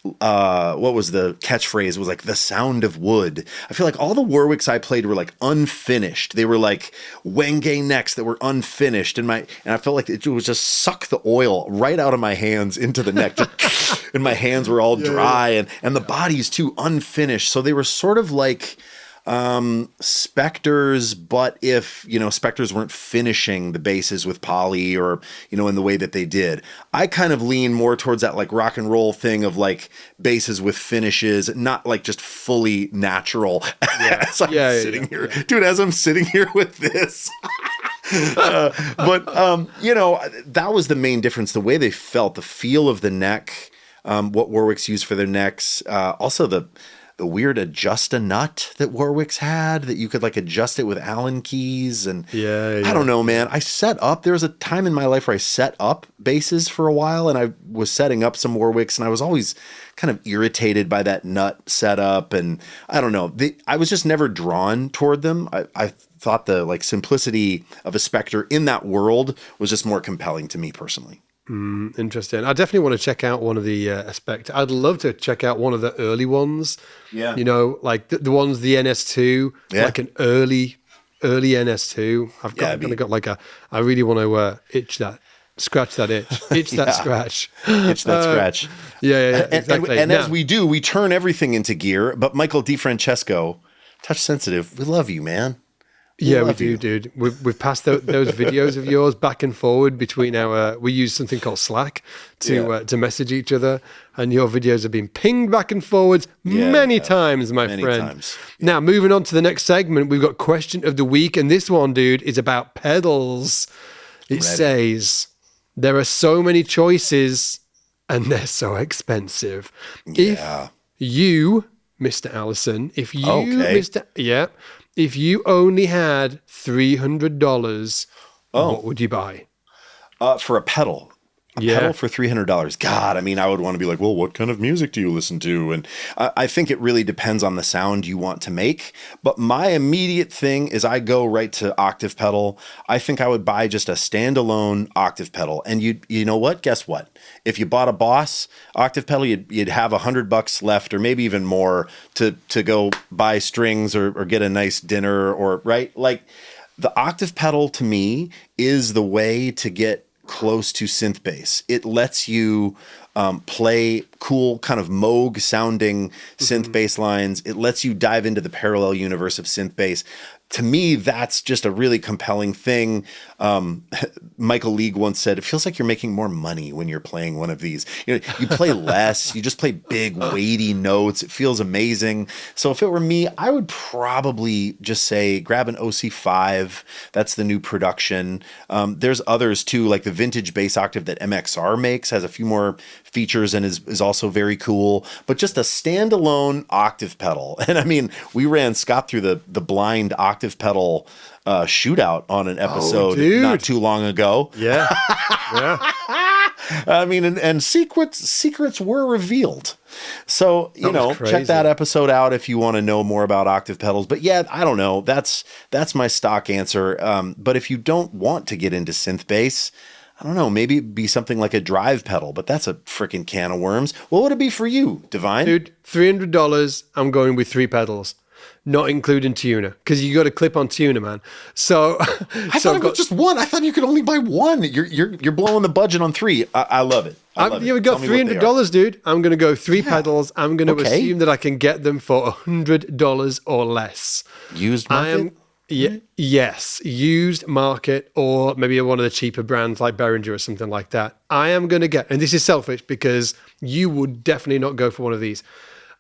[SPEAKER 1] what was the catchphrase? It was like the sound of wood. I feel like all the Warwicks I played were like unfinished. They were like Wenge necks that were unfinished, and I felt like it was just suck the oil right out of my hands into the neck, and my hands were all dry, and the body's too unfinished. So they were sort of like Spectres, but if Spectres weren't finishing the basses with poly or in the way that they did, I kind of lean more towards that like rock and roll thing of like basses with finishes, not like just fully natural. As I'm sitting here, dude, as I'm sitting here with this. But that was the main difference. The way they felt, the feel of the neck. what Warwicks use for their necks. Also the weird adjust-a-nut that Warwicks had that you could like adjust it with Allen keys. And I don't know, man. There was a time in my life where I set up basses for a while, and I was setting up some Warwicks, and I was always kind of irritated by that nut setup. And I don't know, I was just never drawn toward them. I thought the like simplicity of a Spectre in that world was just more compelling to me personally.
[SPEAKER 2] Interesting. I definitely want to check out one of the Spectre. I'd love to check out one of the early ones.
[SPEAKER 1] Yeah.
[SPEAKER 2] You know, like the ones, the NS2, like an early NS2. I've got like I really want to scratch that itch. Itch that scratch.
[SPEAKER 1] Itch that scratch.
[SPEAKER 2] Yeah, exactly.
[SPEAKER 1] And as we do, we turn everything into gear. But Michael DeFrancesco, touch sensitive, we love you, man.
[SPEAKER 2] We do, dude. We've passed those videos of yours back and forward between we use something called Slack to message each other, and your videos have been pinged back and forwards many times, my friend. Now, moving on to the next segment, we've got question of the week, and this one, dude, is about pedals. It says, there are so many choices, and they're so expensive.
[SPEAKER 1] Yeah.
[SPEAKER 2] If you, Mr. Allison, if you only had $300, what would you buy?
[SPEAKER 1] For a pedal. Pedal for $300. God, I mean, I would want to be like, well, what kind of music do you listen to? And I think it really depends on the sound you want to make. But my immediate thing is I go right to octave pedal. I think I would buy just a standalone octave pedal. And you know what? Guess what? If you bought a Boss octave pedal, you'd have $100 left, or maybe even more, to go buy strings or get a nice dinner, or right. Like the octave pedal to me is the way to get close to synth bass. It lets you play cool kind of Moog sounding synth bass lines. It lets you dive into the parallel universe of synth bass. To me, that's just a really compelling thing. Michael League once said, it feels like you're making more money when you're playing one of these. You know, you play less, you just play big, weighty notes. It feels amazing. So if it were me, I would probably just say grab an OC5. That's the new production. There's others too, like the vintage bass octave that MXR makes has a few more features and is also very cool. But just a standalone octave pedal. And I mean, we ran Scott through the blind octave pedal shootout on an episode not too long ago.
[SPEAKER 2] Yeah.
[SPEAKER 1] I mean, and secrets were revealed. So, check that episode out if you want to know more about octave pedals. But yeah, I don't know. That's my stock answer. But if you don't want to get into synth bass, I don't know, maybe it'd be something like a drive pedal, but that's a freaking can of worms. What would it be for you, Divine?
[SPEAKER 2] Dude, $300, I'm going with 3 pedals. Not including tuner, because you got a clip-on tuner, man. So
[SPEAKER 1] I thought it was just one. I thought you could only buy one. You're blowing the budget on 3. I love it.
[SPEAKER 2] We got $300, dude. I'm going to go 3 pedals. I'm going to assume that I can get them for $100 or less.
[SPEAKER 1] Used market?
[SPEAKER 2] Yes, used market, or maybe one of the cheaper brands like Behringer or something like that. I am going to get, and this is selfish because you would definitely not go for one of these.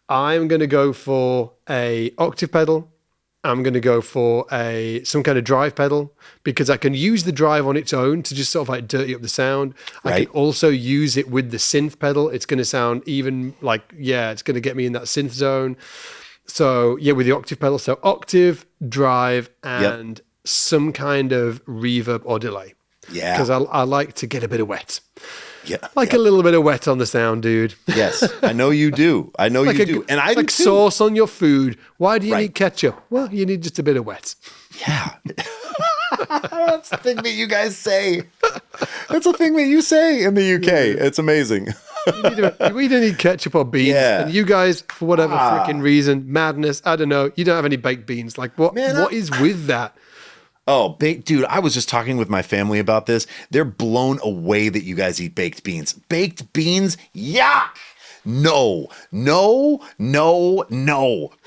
[SPEAKER 2] I'm going to go for a octave pedal. I'm going to go for some kind of drive pedal because I can use the drive on its own to just sort of like dirty up the sound. Right. I can also use it with the synth pedal. It's going to sound even like, it's going to get me in that synth zone. So with the octave pedal. So octave, drive, and some kind of reverb or delay.
[SPEAKER 1] Yeah.
[SPEAKER 2] Because I like to get a bit of wet. Yeah. A little bit of wet on the sound, dude.
[SPEAKER 1] Yes, I know you do. And I do too.
[SPEAKER 2] Sauce on your food. Why do you need ketchup? Well, you need just a bit of wet.
[SPEAKER 1] Yeah. That's the thing that you guys say. That's a thing that you say in the UK. Yeah. It's amazing.
[SPEAKER 2] We don't need ketchup or beans. Yeah. And you guys, for whatever freaking reason, madness, I don't know, you don't have any baked beans. Like, what is with that?
[SPEAKER 1] Oh, dude, I was just talking with my family about this. They're blown away that you guys eat baked beans. Baked beans? Yuck! No.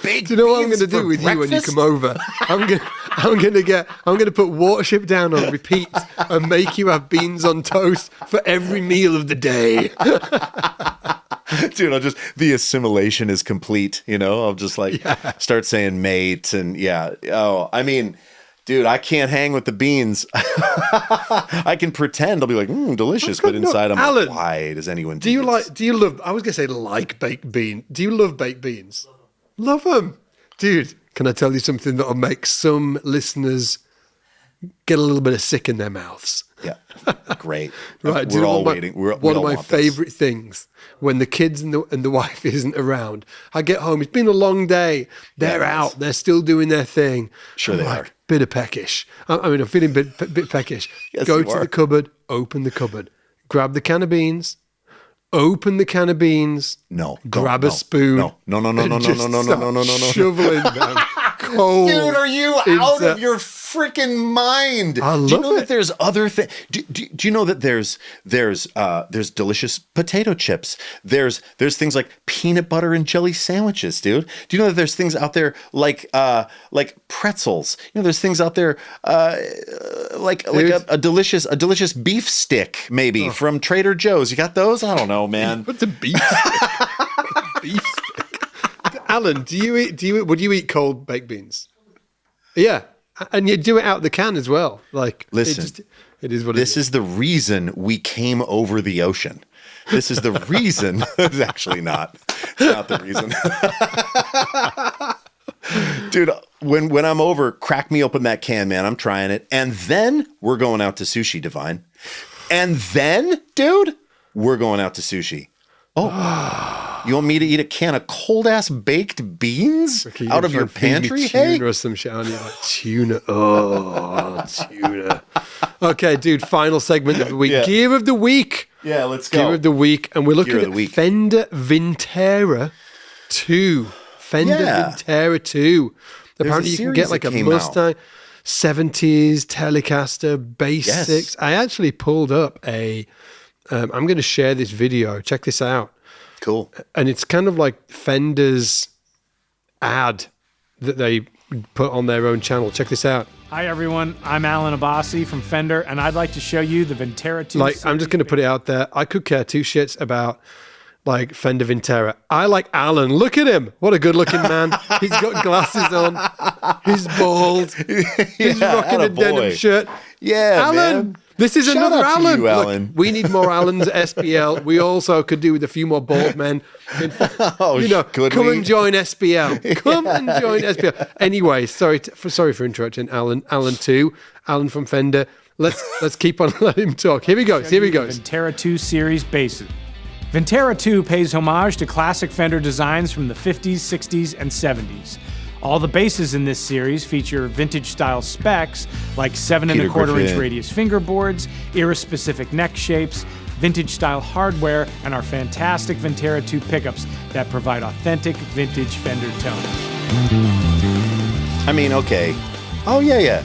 [SPEAKER 1] Baked
[SPEAKER 2] do you know what I'm
[SPEAKER 1] beans
[SPEAKER 2] going to do with
[SPEAKER 1] breakfast?
[SPEAKER 2] You when you come over? I'm going to put Watership down on repeat and make you have beans on toast for every meal of the day.
[SPEAKER 1] Dude, the assimilation is complete, I'll just start saying mate and I mean, Dude, I can't hang with the beans. I can pretend I'll be like, delicious, but inside I'm
[SPEAKER 2] Alan,
[SPEAKER 1] like, why does anyone
[SPEAKER 2] do you love, I was going to say like baked beans. Do you love baked beans? Love them. Dude, can I tell you something that'll make some listeners get a little bit of sick in their mouths?
[SPEAKER 1] Yeah, great.
[SPEAKER 2] Right,
[SPEAKER 1] we're all waiting.
[SPEAKER 2] One of my favorite things when the kids and the wife isn't around. I get home. It's been a long day. They're out. They're still doing their thing.
[SPEAKER 1] Sure, they are.
[SPEAKER 2] Bit of peckish. I mean, I'm feeling bit peckish.
[SPEAKER 1] Yes,
[SPEAKER 2] Go to the cupboard. Open the cupboard. Grab the can of beans. Open the can of beans.
[SPEAKER 1] No.
[SPEAKER 2] Grab a spoon.
[SPEAKER 1] No.
[SPEAKER 2] Shoveling them. Cold.
[SPEAKER 1] Dude, are you out of your freaking mind?
[SPEAKER 2] I love
[SPEAKER 1] Do you know
[SPEAKER 2] it.
[SPEAKER 1] that there's other things? Do you know that there's delicious potato chips? There's things like peanut butter and jelly sandwiches, dude. Do you know that there's things out there like pretzels? You know, there's things out there like a delicious beef stick maybe from Trader Joe's. You got those? I don't know, man.
[SPEAKER 2] What's a beef stick? Beef stick. Alan, would you eat cold baked beans? Yeah. And you do it out the can as well. Like,
[SPEAKER 1] listen,
[SPEAKER 2] it is what
[SPEAKER 1] this is the reason we came over the ocean. This is the reason. It's actually not. It's not the reason. Dude, when I'm over, crack me open that can, man. I'm trying it. And then we're going out to sushi, Divine. And then, dude, we're going out to sushi. Oh, you want me to eat a can of cold ass baked beans out of your pantry?
[SPEAKER 2] Tuna or some shit. And you're like, tuna. Oh, tuna. Okay, dude. Final segment of the week.
[SPEAKER 1] Yeah.
[SPEAKER 2] Gear of the week.
[SPEAKER 1] Yeah, let's go.
[SPEAKER 2] Gear of the week, and we're looking at Fender Vintera 2. Vintera 2. Apparently, you can get like a Mustang 70s Telecaster Bass 6. I actually pulled up I'm going to share this video. Check this out.
[SPEAKER 1] Cool.
[SPEAKER 2] And it's kind of like Fender's ad that they put on their own channel. Check this out.
[SPEAKER 3] Hi, everyone. I'm Alan Abbasi from Fender, and I'd like to show you the Vintera 2.
[SPEAKER 2] I'm just going to put it out there. I could care two shits about like Fender Vintera. I like Alan. Look at him. What a good-looking man. He's got glasses on. He's bald. He's rocking a denim shirt.
[SPEAKER 1] Yeah,
[SPEAKER 2] Alan.
[SPEAKER 1] Man.
[SPEAKER 2] This is another Alan.
[SPEAKER 1] You, Alan.
[SPEAKER 2] Look, we need more Allans at SBL. We also could do with a few more bald men. And join SBL. Come and join SBL. Anyway, sorry for interrupting Alan. Alan 2. Alan from Fender. Let's keep on letting him talk. Here he goes.
[SPEAKER 3] Vintera 2 series basses. Vintera 2 pays homage to classic Fender designs from the 50s, 60s, and 70s. All the basses in this series feature vintage-style specs like 7 1/4-inch radius fingerboards, era-specific neck shapes, vintage-style hardware, and our fantastic Vintera 2 pickups that provide authentic vintage Fender tones.
[SPEAKER 1] I mean, okay. Oh, yeah.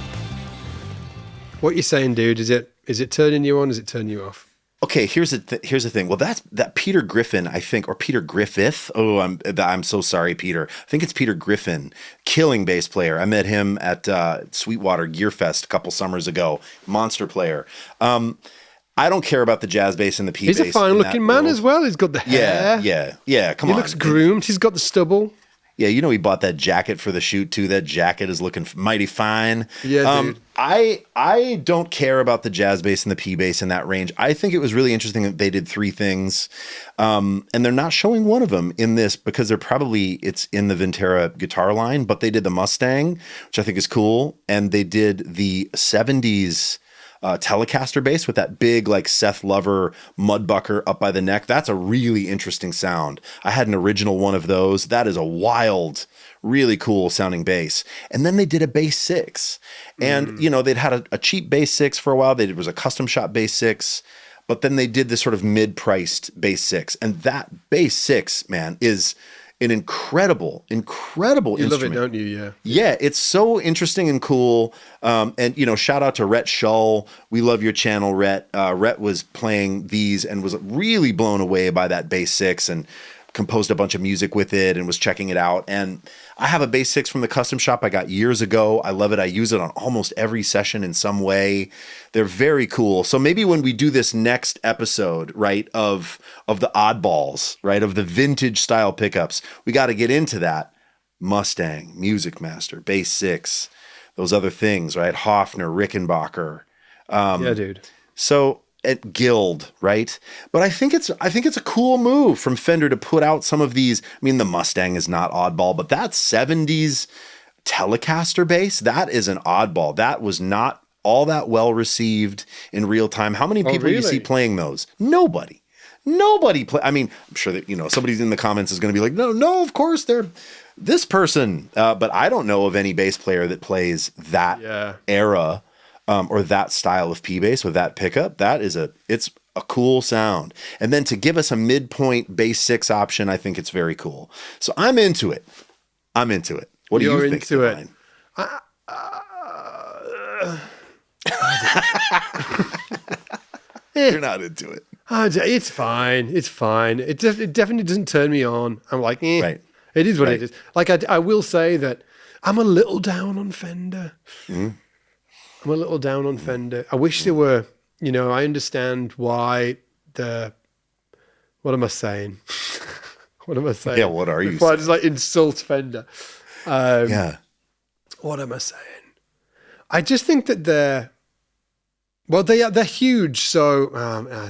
[SPEAKER 2] What you saying, dude? Is it turning you on? Is it turning you off?
[SPEAKER 1] Okay, here's the thing. Well, that Peter Griffin, I think, or Peter Griffith. Oh, I'm so sorry, Peter. I think it's Peter Griffin, killing bass player. I met him at Sweetwater Gear Fest a couple summers ago. Monster player. I don't care about the jazz bass and the P bass.
[SPEAKER 2] He's a fine-looking man as well. He's got the hair.
[SPEAKER 1] Yeah. Come on.
[SPEAKER 2] He looks groomed. He's got the stubble.
[SPEAKER 1] Yeah, you know he bought that jacket for the shoot too. That jacket is looking mighty fine.
[SPEAKER 2] Yeah, dude.
[SPEAKER 1] I don't care about the jazz bass and the P bass in that range. I think it was really interesting that they did three things, and they're not showing one of them in this because it's in the Vintera guitar line. But they did the Mustang, which I think is cool, and they did the 70s Telecaster bass with that big like Seth Lover mudbucker up by the neck. That's a really interesting sound. I had an original one of those. That is a wild, really cool sounding bass. And then they did a bass 6. And they'd had a cheap bass 6 for a while. There was a custom shop bass 6, but then they did this sort of mid-priced bass 6. And that bass 6, man, is an incredible instrument.
[SPEAKER 2] You love it, don't you? Yeah.
[SPEAKER 1] Yeah, it's so interesting and cool. And shout out to Rhett Shull. We love your channel, Rhett. Rhett was playing these and was really blown away by that bass 6 and composed a bunch of music with it and was checking it out. And I have a bass 6 from the custom shop I got years ago. I love it. I use it on almost every session in some way. They're very cool. So maybe when we do this next episode, right, of the oddballs, right, of the vintage style pickups, we got to get into that Mustang, Music Master, bass 6. those other things, right? Hofner, Rickenbacker.
[SPEAKER 2] Yeah, dude.
[SPEAKER 1] So at Guild, right? But I think it's a cool move from Fender to put out some of these. I mean, the Mustang is not oddball, but that 70s Telecaster bass, that is an oddball. That was not all that well received in real time. How many people do you see playing those? Nobody play. I mean, I'm sure that, somebody's in the comments is going to be like, no, of course they're this person. But I don't know of any bass player that plays that era or that style of P bass with that pickup. It's a cool sound. And then to give us a midpoint bass 6 option, I think it's very cool. So I'm into it. What do you think, Divine? You're not into it.
[SPEAKER 2] It's fine. It definitely doesn't turn me on. I'm like,
[SPEAKER 1] Right.
[SPEAKER 2] It is what it is. Like, I will say that I'm a little down on Fender. I'm a little down on Fender. I wish there were, I understand why what am I saying? What am I saying?
[SPEAKER 1] Yeah, what are you
[SPEAKER 2] Before
[SPEAKER 1] saying?
[SPEAKER 2] I just like insult Fender.
[SPEAKER 1] Yeah.
[SPEAKER 2] What am I saying? I just think that they're huge. So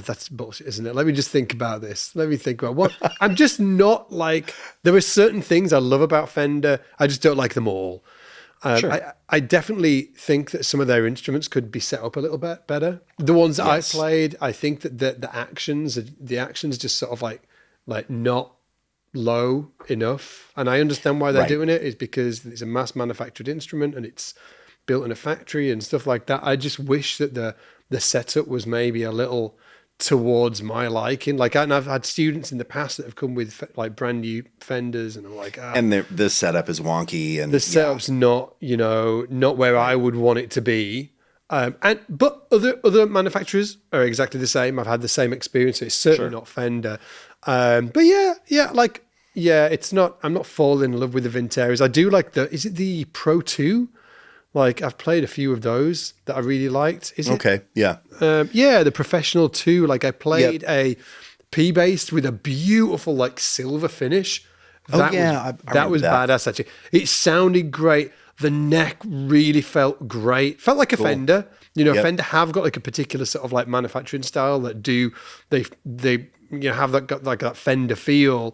[SPEAKER 2] that's bullshit, isn't it? Let me just think about this. Let me think about what I'm just not like. There are certain things I love about Fender. I just don't like them all.
[SPEAKER 1] Sure.
[SPEAKER 2] I definitely think that some of their instruments could be set up a little bit better. The ones that I played, I think that the actions just sort of like not low enough. And I understand why they're doing it is because it's a mass manufactured instrument and it's built in a factory and stuff like that. I just wish that the setup was maybe a little towards my liking. Like, and I've had students in the past that have come with like brand new Fenders, and I'm like,
[SPEAKER 1] and the setup is wonky, and
[SPEAKER 2] the setup's not where I would want it to be. But other manufacturers are exactly the same. I've had the same experience. It's certainly not Fender. But it's not. I'm not falling in love with the Vinteras. I do like is it the Pro 2? Like, I've played a few of those that I really liked. Is it?
[SPEAKER 1] Okay, yeah.
[SPEAKER 2] The Professional 2. Like, I played a P bass with a beautiful, like, silver finish. That was badass, actually. It sounded great. The neck really felt great. Felt like a Fender. Fender have got, like, a particular sort of, like, manufacturing style that they have that Fender feel.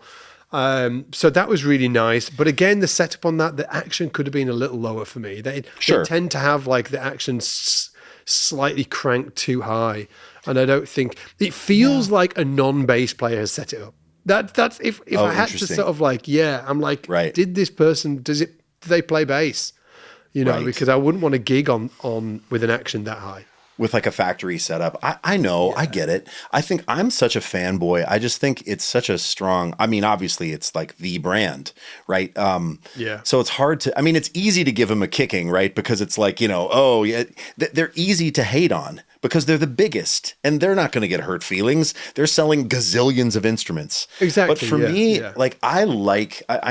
[SPEAKER 2] So that was really nice. But again, the setup on that, the action could have been a little lower for me. They tend to have like the action slightly cranked too high. And I don't think it feels like a non-bass player has set it up. That's if I had to sort of like, I'm like, did this person, do they play bass? Because I wouldn't want to gig on with an action that high.
[SPEAKER 1] With like a factory setup. I know, I get it. I think I'm such a fanboy. I just think it's such a strong, I mean, obviously it's like the brand, right? So it's hard to, I mean, it's easy to give them a kicking, right? Because it's like, they're easy to hate on because they're the biggest and they're not going to get hurt feelings. They're selling gazillions of instruments.
[SPEAKER 2] Exactly.
[SPEAKER 1] But for me, like, I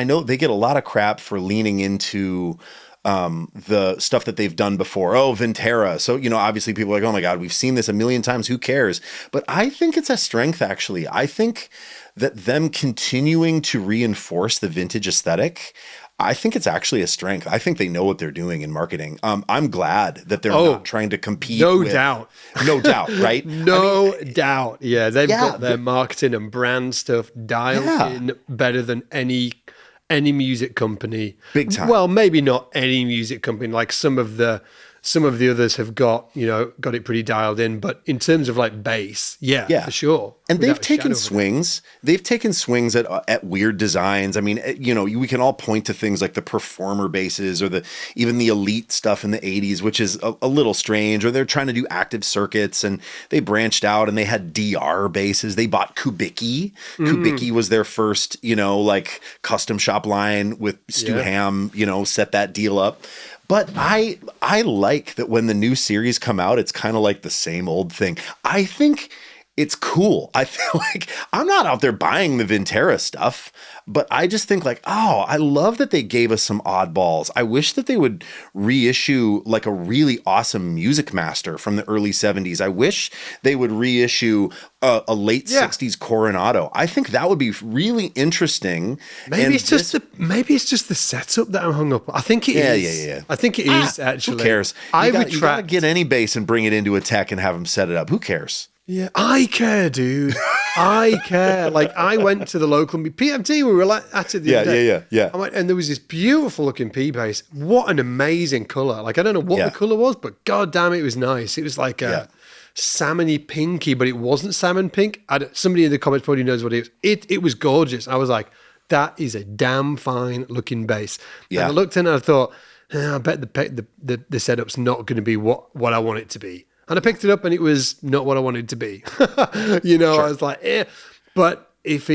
[SPEAKER 1] know they get a lot of crap for leaning into the stuff that they've done before. Vintera. So, obviously people are like, oh my God, we've seen this a million times. Who cares? But I think it's a strength, actually. I think that them continuing to reinforce the vintage aesthetic, I think it's actually a strength. I think they know what they're doing in marketing. I'm glad that they're not trying to compete.
[SPEAKER 2] No doubt, right?
[SPEAKER 1] No
[SPEAKER 2] doubt. Yeah. They've got their marketing and brand stuff dialed in better than any music company.
[SPEAKER 1] Big time.
[SPEAKER 2] Well, maybe not any music company. Like some of the others have got it pretty dialed in. But in terms of like bass, for sure.
[SPEAKER 1] And they've taken swings. They've taken swings at weird designs. I mean, we can all point to things like the performer basses or even the elite stuff in the 80s, which is a little strange. Or they're trying to do active circuits, and they branched out and they had DR basses. They bought Kubicki. Kubicki was their first, like custom shop line with Stu Ham, set that deal up. But I like that when the new series come out, it's kind of like the same old thing. I think it's cool. I feel like I'm not out there buying the Vintera stuff, but I just think like, oh, I love that they gave us some oddballs. I wish that they would reissue like a really awesome Music Master from the early 70s. I wish they would reissue a late 60s Coronado. I think that would be really interesting.
[SPEAKER 2] Maybe it's just the setup that I'm hung up on. I think it is.
[SPEAKER 1] Yeah.
[SPEAKER 2] I think it is actually.
[SPEAKER 1] Who cares? You gotta get any bass and bring it into a tech and have them set it up. Who cares?
[SPEAKER 2] Yeah, I care, dude. I care. Like, I went to the local PMT. We were like at it the other day.
[SPEAKER 1] Yeah.
[SPEAKER 2] I went, and there was this beautiful looking P bass. What an amazing color! Like, I don't know what the color was, but god damn, it was nice. It was like a salmony pinky, but it wasn't salmon pink. Somebody in the comments probably knows what it is. It was gorgeous. I was like, that is a damn fine looking bass. Yeah. And I looked in and I thought, I bet the setup's not going to be what I want it to be. And I picked it up and it was not what I wanted it to be. Sure. I was like, but if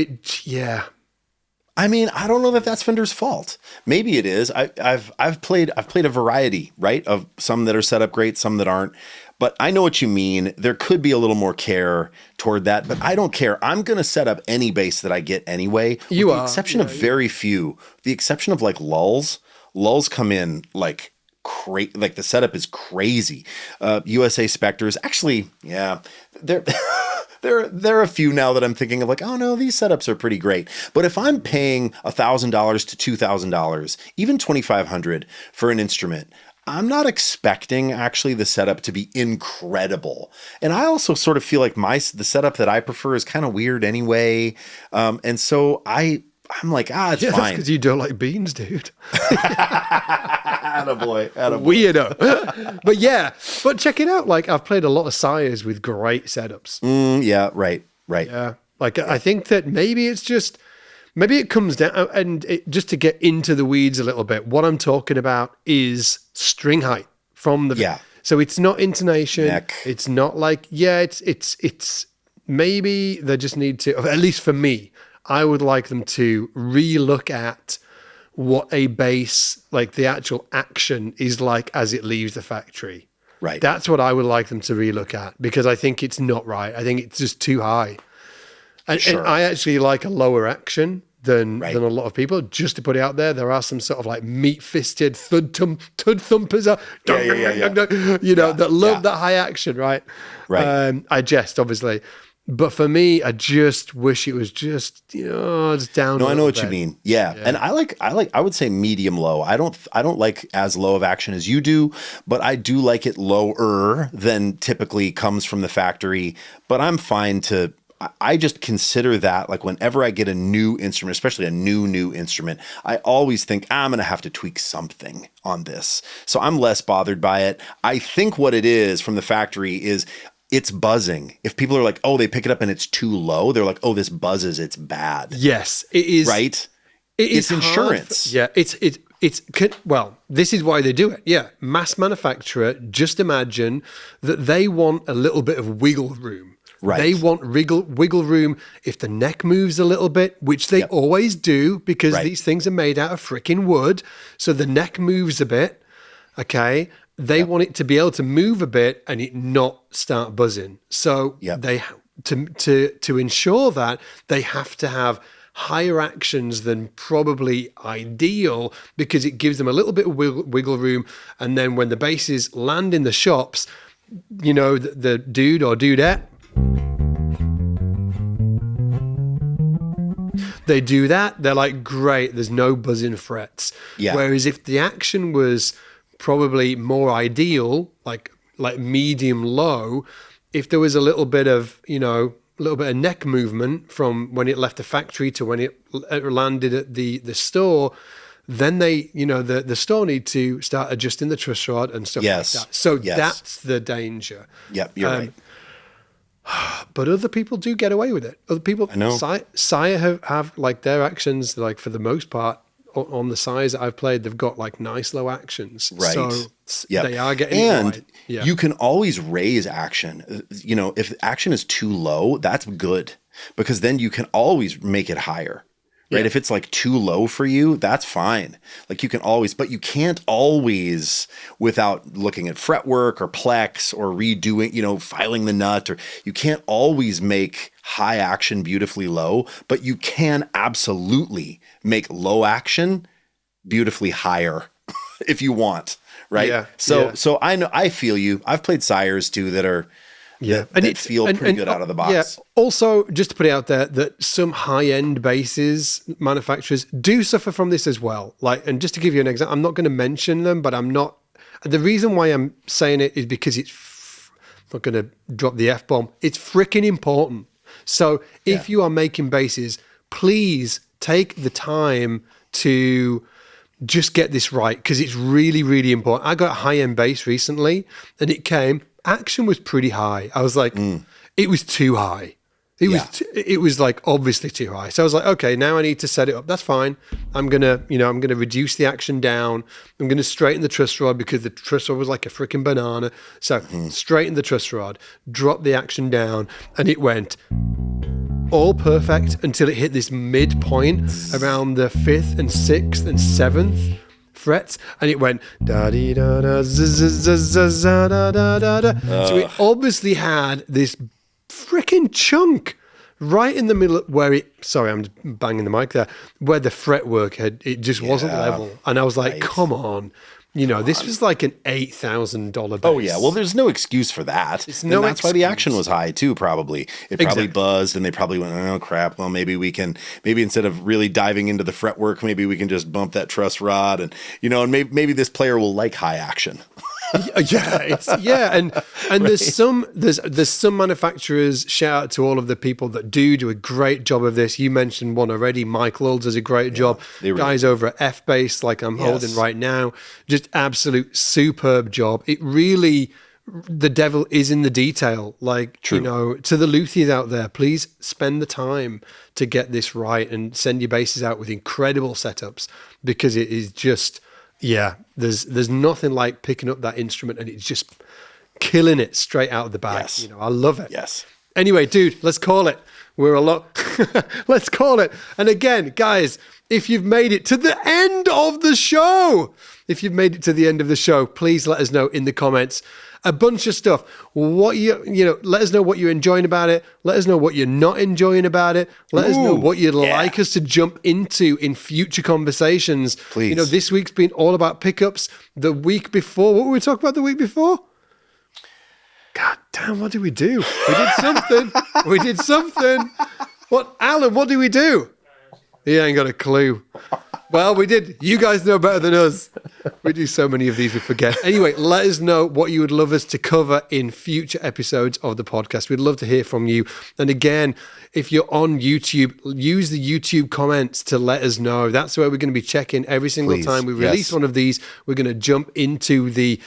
[SPEAKER 1] I mean, I don't know that that's Fender's fault. Maybe it is. I've played a variety, right? Of some that are set up great, some that aren't. But I know what you mean. There could be a little more care toward that, but I don't care. I'm going to set up any bass that I get anyway. With the exception of very few. The exception of like lulls. Lulls come in like like the setup is crazy. USA Spectres, actually, there are a few now that I'm thinking of like, oh no, these setups are pretty great. But if I'm paying $1,000 to $2,000, even $2,500 for an instrument, I'm not expecting actually the setup to be incredible. And I also sort of feel like the setup that I prefer is kind of weird anyway. And so I'm like, it's fine.
[SPEAKER 2] That's because you don't like beans, dude.
[SPEAKER 1] Attaboy.
[SPEAKER 2] Weirdo. But check it out. Like, I've played a lot of Sires with great setups.
[SPEAKER 1] Right.
[SPEAKER 2] Yeah. Like, I think that maybe it comes down, and just to get into the weeds a little bit, what I'm talking about is string height from the...
[SPEAKER 1] Yeah.
[SPEAKER 2] So it's not intonation.
[SPEAKER 1] Neck.
[SPEAKER 2] It's not like, it's maybe they just need to, at least for me, I would like them to re-look at what a bass, like the actual action, is like as it leaves the factory.
[SPEAKER 1] Right.
[SPEAKER 2] That's what I would like them to re-look at, because I think it's not right. I think it's just too high. And I actually like a lower action than a lot of people. Just to put it out there, there are some sort of like meat-fisted thud thumpers, that love that high action, right?
[SPEAKER 1] Right.
[SPEAKER 2] I jest, obviously. But for me, I just wish it was just down.
[SPEAKER 1] No, I know what you mean. Yeah. And I would say medium low. I don't like as low of action as you do, but I do like it lower than typically comes from the factory. But I'm fine I just consider that like whenever I get a new instrument, especially a new instrument, I always think I'm going to have to tweak something on this. So I'm less bothered by it. I think what it is from the factory is it's buzzing. If people are like, oh, they pick it up and it's too low, they're like, oh, this buzzes, it's bad.
[SPEAKER 2] Yes, it is.
[SPEAKER 1] Right? It's insurance.
[SPEAKER 2] This is why they do it. Yeah. Mass manufacturer, just imagine that they want a little bit of wiggle room. Right. They want wiggle room if the neck moves a little bit, which they always do, because these things are made out of freaking wood. So the neck moves a bit. Okay. They want it to be able to move a bit and it not start buzzing. So they to ensure that, they have to have higher actions than probably ideal, because it gives them a little bit of wiggle room. And then when the basses land in the shops, the dude or dudette, they do that, they're like, great, there's no buzzing frets. Yeah. Whereas if the action was probably more ideal, like medium low, if there was a little bit of neck movement from when it left the factory to when it landed at the store, then they, the store need to start adjusting the truss rod and stuff like that. So that's the danger.
[SPEAKER 1] Yep, you're right.
[SPEAKER 2] But other people do get away with it. Other people, I know. Sire have like their actions, like for the most part, on the size that I've played, they've got like nice low actions. Right. So they are getting
[SPEAKER 1] and you can always raise action. If action is too low, that's good, because then you can always make it higher. right?
[SPEAKER 2] Yeah.
[SPEAKER 1] If it's like too low for you, that's fine. Like you can always, but you can't always, without looking at fretwork or plex or redoing, filing the nut, or you can't always make high action beautifully low, but you can absolutely make low action beautifully higher if you want, right?
[SPEAKER 2] Yeah.
[SPEAKER 1] So I feel you. I've played sires too that are, that feel pretty good out of the box.
[SPEAKER 2] Yeah. Also, just to put it out there, that some high-end bases manufacturers do suffer from this as well. Like, and just to give you an example, I'm not going to mention them, but I'm not. The reason why I'm saying it is because I'm not going to drop the F-bomb. It's freaking important. So if you are making bases, please take the time to just get this right, because it's really, really important. I got a high-end bass recently, and action was pretty high. I was like, it was too high. It was like obviously too high. So I was like, okay, now I need to set it up. That's fine. I'm gonna reduce the action down. I'm gonna straighten the truss rod, because the truss rod was like a freaking banana. So straighten the truss rod, drop the action down, and it went all perfect until it hit this midpoint around the 5th and 6th and 7th frets, and it went da dee da da da da da da da. So it obviously had this freaking chunk right in the middle where I'm banging the mic there, where the fretwork it just wasn't level, and I was like, come on. This was like an $8,000 bass.
[SPEAKER 1] Oh yeah, well, there's no excuse for that. That's why the action was high too. Probably it probably buzzed, and they probably went, "Oh crap! Well, maybe instead of really diving into the fretwork, maybe we can just bump that truss rod, and and maybe this player will like high action."
[SPEAKER 2] And there's some manufacturers. Shout out to all of the people that do a great job of this. You mentioned one already. Mike Lulls does a great job. Guys over at F-Bass, like I'm holding right now, just absolute superb job. It really, the devil is in the detail. Like, to the luthiers out there, please spend the time to get this right and send your basses out with incredible setups, because it is just. Yeah, there's nothing like picking up that instrument and it's just killing it straight out of the bag.
[SPEAKER 1] Yes.
[SPEAKER 2] I love it.
[SPEAKER 1] Yes.
[SPEAKER 2] Anyway, dude, let's call it. Let's call it. And again, guys, if you've made it to the end of the show, please let us know in the comments. A bunch of stuff. What let us know what you're enjoying about it. Let us know what you're not enjoying about it. Let us know what you'd like us to jump into in future conversations.
[SPEAKER 1] Please.
[SPEAKER 2] This week's been all about pickups. The week before, what were we talking about the week before? God damn, what did we do? We did something. What, Alan, what did we do? He ain't got a clue. Well, we did. You guys know better than us. We do so many of these, we forget. Anyway, let us know what you would love us to cover in future episodes of the podcast. We'd love to hear from you. And again, if you're on YouTube, use the YouTube comments to let us know. That's where we're going to be checking every single time we release one of these. We're going to jump into the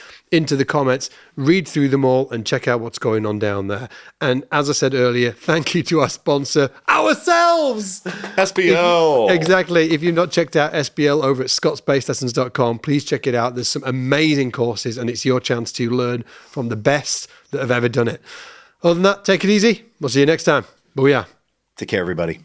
[SPEAKER 2] comments, read through them all, and check out what's going on down there. And as I said earlier, thank you to our sponsor, ourselves!
[SPEAKER 1] SBL!
[SPEAKER 2] Exactly. If you've not checked out SBL over at scottsbasslessons.com, please check it out. There's some amazing courses, and it's your chance to learn from the best that have ever done it. Other than that, take it easy. We'll see you next time. Booyah.
[SPEAKER 1] Take care, everybody.